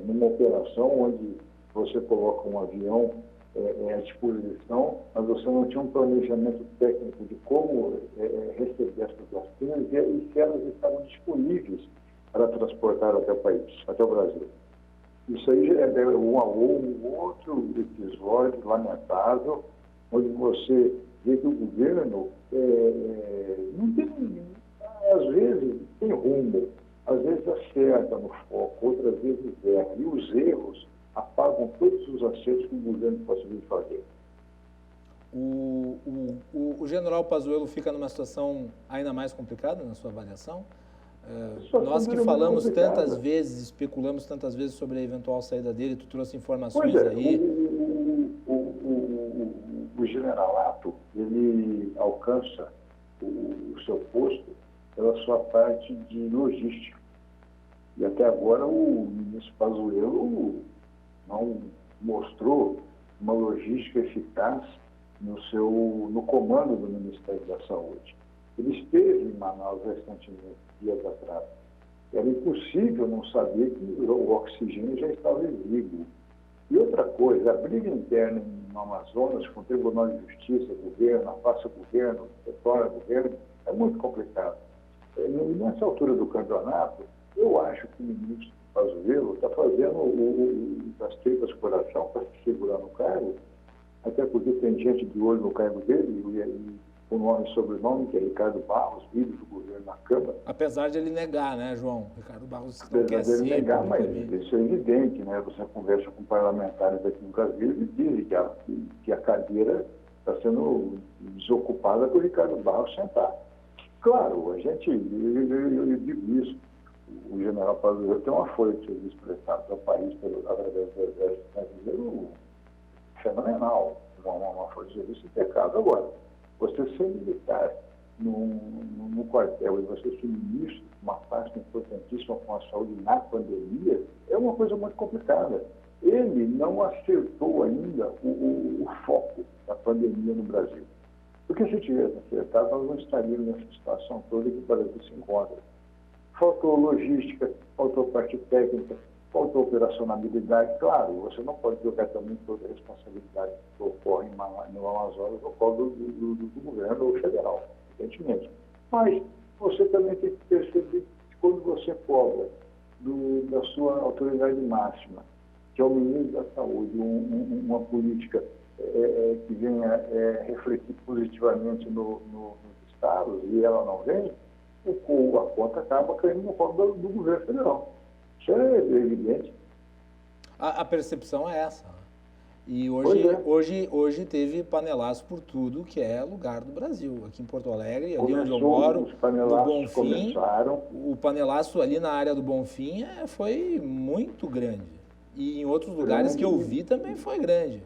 Speaker 6: numa operação onde você coloca um avião à disposição, mas você não tinha um planejamento técnico de como receber essas vacinas e se elas estavam disponíveis para transportar até o país, até o Brasil. Isso aí é um outro episódio lamentável, onde você vê que o governo não tem, às vezes, tem rumo, às vezes acerta no foco, outras vezes erra. E os erros apagam todos os acertos que o governo conseguiu fazer.
Speaker 2: O general Pazuello fica numa situação ainda mais complicada na sua avaliação? Nós que falamos tantas vezes, especulamos tantas vezes sobre a eventual saída dele, tu trouxe informações aí.
Speaker 6: O generalato, ele alcança o seu posto pela sua parte de logística. E até agora o ministro Pazuello não mostrou uma logística eficaz no comando do Ministério da Saúde. Ele esteve em Manaus recentemente, dias atrás. Era impossível não saber que o oxigênio já estava exíguo. E outra coisa, a briga interna no Amazonas com o Tribunal de Justiça, governo, afasta governo, retorna governo, é muito complicado. Nessa altura do campeonato, eu acho que o ministro Pazuello está fazendo das tripas coração para se segurar no cargo, até porque tem gente de olho no cargo dele, e o nome e sobrenome, que é Ricardo Barros, líder do governo na Câmara.
Speaker 2: Apesar de ele negar, né, João? Ricardo Barros não
Speaker 6: Apesar
Speaker 2: quer
Speaker 6: dele
Speaker 2: ser,
Speaker 6: negar, mas isso é evidente, né? Você conversa com parlamentares aqui no Brasil e dizem que a cadeira está sendo desocupada por Ricardo Barros sentar. Claro, eu digo isso. O general Pazuello tem uma folha de serviço prestado ao país através do Exército Brasileiro fenomenal, uma folha de serviço impecável. Agora, você ser militar no quartel e você ser ministro, uma pasta importantíssima com a saúde na pandemia, é uma coisa muito complicada. Ele não acertou ainda o foco da pandemia no Brasil. Porque se tivesse acertado, nós não estaríamos nessa situação toda que o Brasil se encontra. Faltou logística, faltou parte técnica, faltou operacionalidade. Claro, você não pode jogar também toda a responsabilidade que ocorre no Amazonas no colo do governo federal, evidentemente. Mas você também tem que perceber que quando você cobra da sua autoridade máxima, que é o ministro da Saúde, uma política que venha refletir positivamente nos estados, e ela não vem, a conta acaba caindo no colo do governo federal. Isso é evidente.
Speaker 2: A percepção é essa. E hoje teve panelaço por tudo que é lugar do Brasil. Aqui em Porto Alegre, ali onde eu moro, no Bonfim, o panelaço ali na área do Bonfim foi muito grande. E em outros lugares que eu vi também foi grande.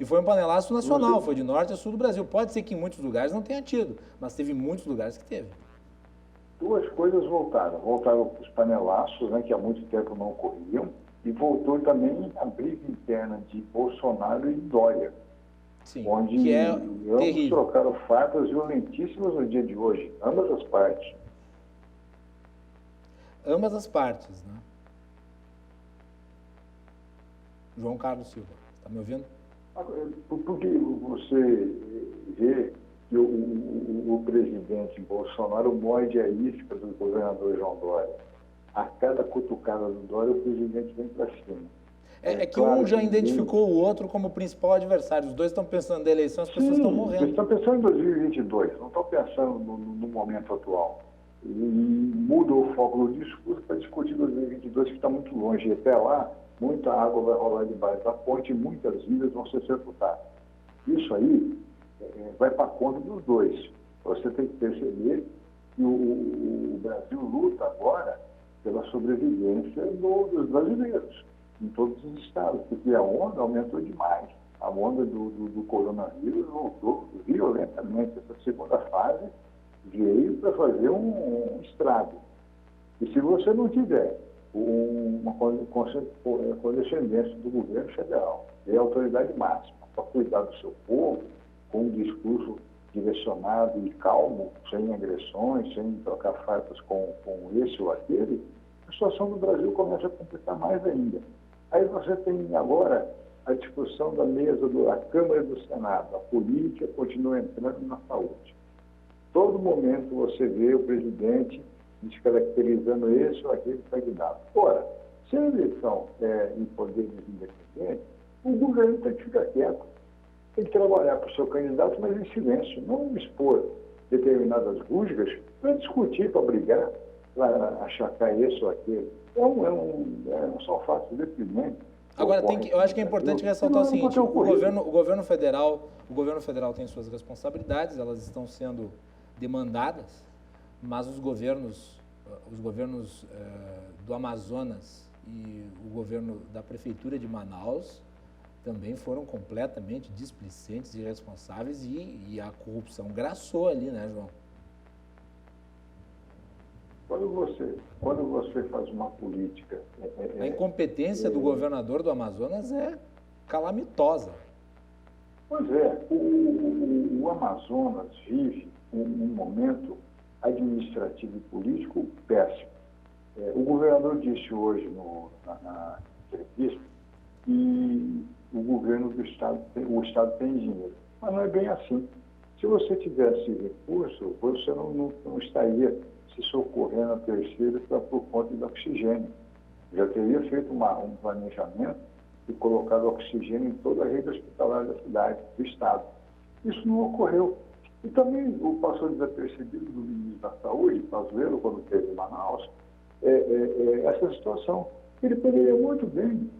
Speaker 2: E foi um panelaço nacional, foi de norte a sul do Brasil. Pode ser que em muitos lugares não tenha tido, mas teve muitos lugares que teve.
Speaker 6: Duas coisas voltaram. Voltaram os panelaços, né, que há muito tempo não ocorriam, e voltou também a briga interna de Bolsonaro e Dória.
Speaker 2: Sim,
Speaker 6: onde
Speaker 2: que é
Speaker 6: ambos
Speaker 2: terrível.
Speaker 6: trocaram farpas violentíssimas no dia de hoje, ambas as partes.
Speaker 2: Ambas as partes, né? João Carlos Silva, está me ouvindo?
Speaker 6: Porque você vê que o presidente Bolsonaro morde a isca do governador João Dória. A cada cutucada do Dória, o presidente vem para cima.
Speaker 2: É que
Speaker 6: claro
Speaker 2: um já identificou o outro como principal adversário. Os dois estão pensando na eleição, as pessoas estão morrendo.
Speaker 6: Eles estão pensando em 2022, não estão pensando no momento atual. E muda o foco do discurso para discutir 2022, que está muito longe. E até lá, muita água vai rolar debaixo da ponte e muitas vidas vão ser sepultadas. Isso aí vai para a conta dos dois. Você tem que perceber que o Brasil luta agora pela sobrevivência dos brasileiros, em todos os estados, porque a onda aumentou demais. A onda do coronavírus voltou violentamente. Essa segunda fase veio para fazer um estrago. E se você não tiver uma condescendência do governo federal e a autoridade máxima para cuidar do seu povo, com um discurso direcionado e calmo, sem agressões, sem trocar farpas com esse ou aquele, a situação do Brasil começa a complicar mais ainda. Aí você tem agora a discussão da mesa da Câmara e do Senado. A política continua entrando na saúde. Todo momento você vê o presidente descaracterizando esse ou aquele candidato. Ora, se a eleição é em poderes independentes, o governo tem que ficar quieto. Tem que trabalhar para o seu candidato, mas em silêncio. Não expor determinadas rusgas para discutir, para brigar, para achacar esse ou aquele. São fatos deprimentes.
Speaker 2: Agora, eu acho que é importante ressaltar o seguinte: o governo federal tem suas responsabilidades, elas estão sendo demandadas, mas os governos do Amazonas e o governo da prefeitura de Manaus também foram completamente displicentes e irresponsáveis e a corrupção graçou ali, né, João?
Speaker 6: Quando você faz uma política...
Speaker 2: A incompetência do governador do Amazonas é calamitosa.
Speaker 6: Pois é, o Amazonas vive um momento administrativo e político péssimo. O governador disse hoje na entrevista que o Estado tem dinheiro, mas não é bem assim. Se você tivesse recurso, você não estaria se socorrendo a terceiros por conta do oxigênio. Já teria feito um planejamento e colocado oxigênio em toda a rede hospitalar da cidade, do Estado. Isso não ocorreu. E também passou desapercebido do ministro da Saúde, Pazuello, quando esteve em Manaus, essa situação. Ele poderia muito bem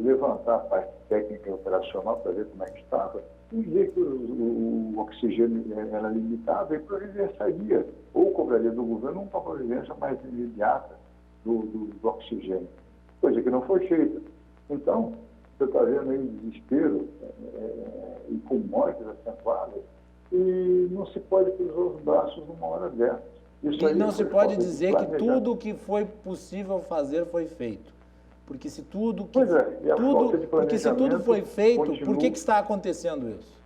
Speaker 6: levantar a parte técnica e operacional para ver como é que estava, e dizer que o oxigênio era limitado e providenciaria, ou cobraria do governo uma providência mais imediata do oxigênio, coisa que não foi feita. Então, você está vendo aí o desespero e com mortes acentuadas, e não se pode cruzar os braços numa hora dessas.
Speaker 2: E não se pode dizer que tudo o que foi possível fazer foi feito. Porque se tudo foi feito, por que está acontecendo isso?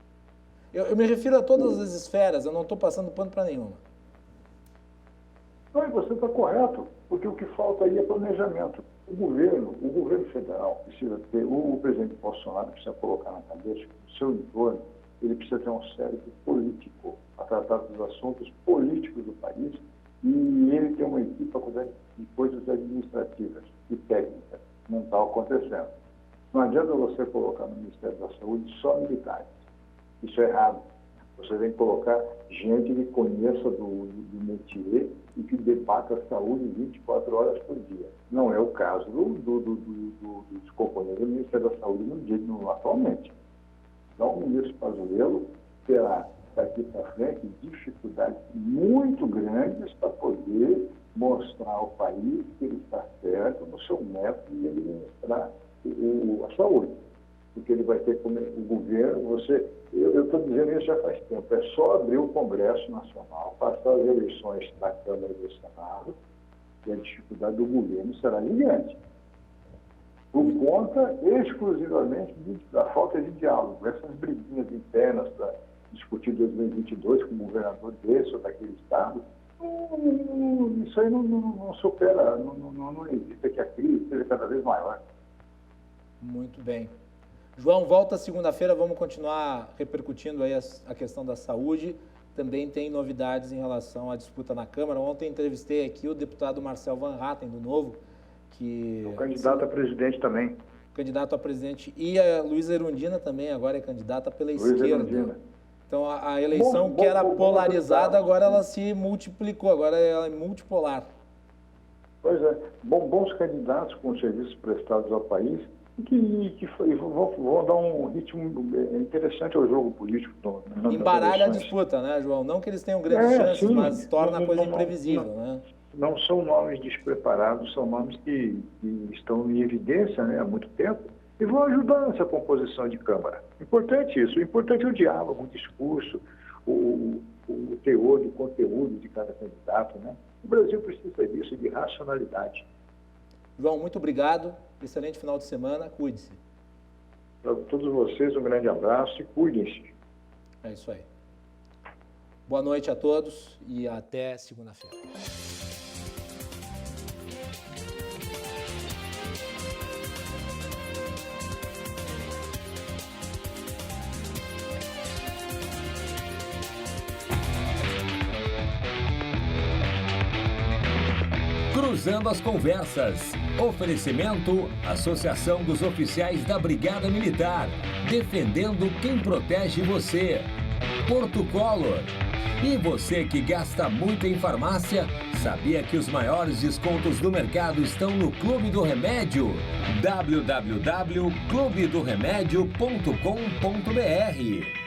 Speaker 2: Eu me refiro a todas as esferas, eu não estou passando pano para nenhuma.
Speaker 6: Não, você está correto, porque o que falta aí é planejamento. O governo federal precisa ter, o presidente Bolsonaro precisa colocar na cabeça que o seu entorno, ele precisa ter um cérebro político a tratar dos assuntos políticos do país, e ele tem uma equipe para cuidar de coisas administrativas e técnicas. Não está acontecendo. Não adianta você colocar no Ministério da Saúde só militares. Isso é errado. Você tem que colocar gente que conheça do métier e que debata a saúde 24 horas por dia. Não é o caso dos componentes do Ministério da Saúde atualmente. Então, o ministro Pazuello terá, daqui para frente, dificuldades muito grandes para poder mostrar ao país que ele está certo no seu método de administrar a saúde. Porque ele vai ter como o governo, eu estou dizendo isso já faz tempo, é só abrir o Congresso Nacional, passar as eleições da Câmara e do Senado, e a dificuldade do governo será gigante. Por conta exclusivamente da falta de diálogo, essas briguinhas internas para discutir 2022 com o governador desse ou daquele estado, isso aí não supera, não evita que a crise seja cada vez maior.
Speaker 2: Muito bem. João, volta segunda-feira, vamos continuar repercutindo aí a questão da saúde. Também tem novidades em relação à disputa na Câmara. Ontem entrevistei aqui o deputado Marcel Van Hatten, do Novo, que...
Speaker 6: O candidato a presidente também.
Speaker 2: Candidato a presidente. E a Luísa Erundina também agora é candidata pela esquerda.
Speaker 6: Erundina.
Speaker 2: Então, a eleição que era polarizada, agora ela se multiplicou, agora ela é multipolar.
Speaker 6: Pois é. Bons candidatos com serviços prestados ao país que vão dar um ritmo interessante ao jogo político.
Speaker 2: Embaralha a disputa, né, João? Não que eles tenham grandes chances, sim, mas torna a coisa imprevisível, né?
Speaker 6: Não são nomes despreparados, são nomes que estão em evidência, né, há muito tempo e vão ajudar nessa composição de Câmara. Importante isso. O importante é o diálogo, o discurso, o teor, o conteúdo de cada candidato, né? O Brasil precisa disso, de racionalidade.
Speaker 2: João, muito obrigado. Excelente final de semana. Cuide-se.
Speaker 6: Para todos vocês, um grande abraço e cuidem-se.
Speaker 2: É isso aí. Boa noite a todos e até segunda-feira.
Speaker 1: Cruzando as conversas. Oferecimento: Associação dos Oficiais da Brigada Militar. Defendendo quem protege você. Porto Color. E você que gasta muito em farmácia, sabia que os maiores descontos do mercado estão no Clube do Remédio? www.clubedoremedio.com.br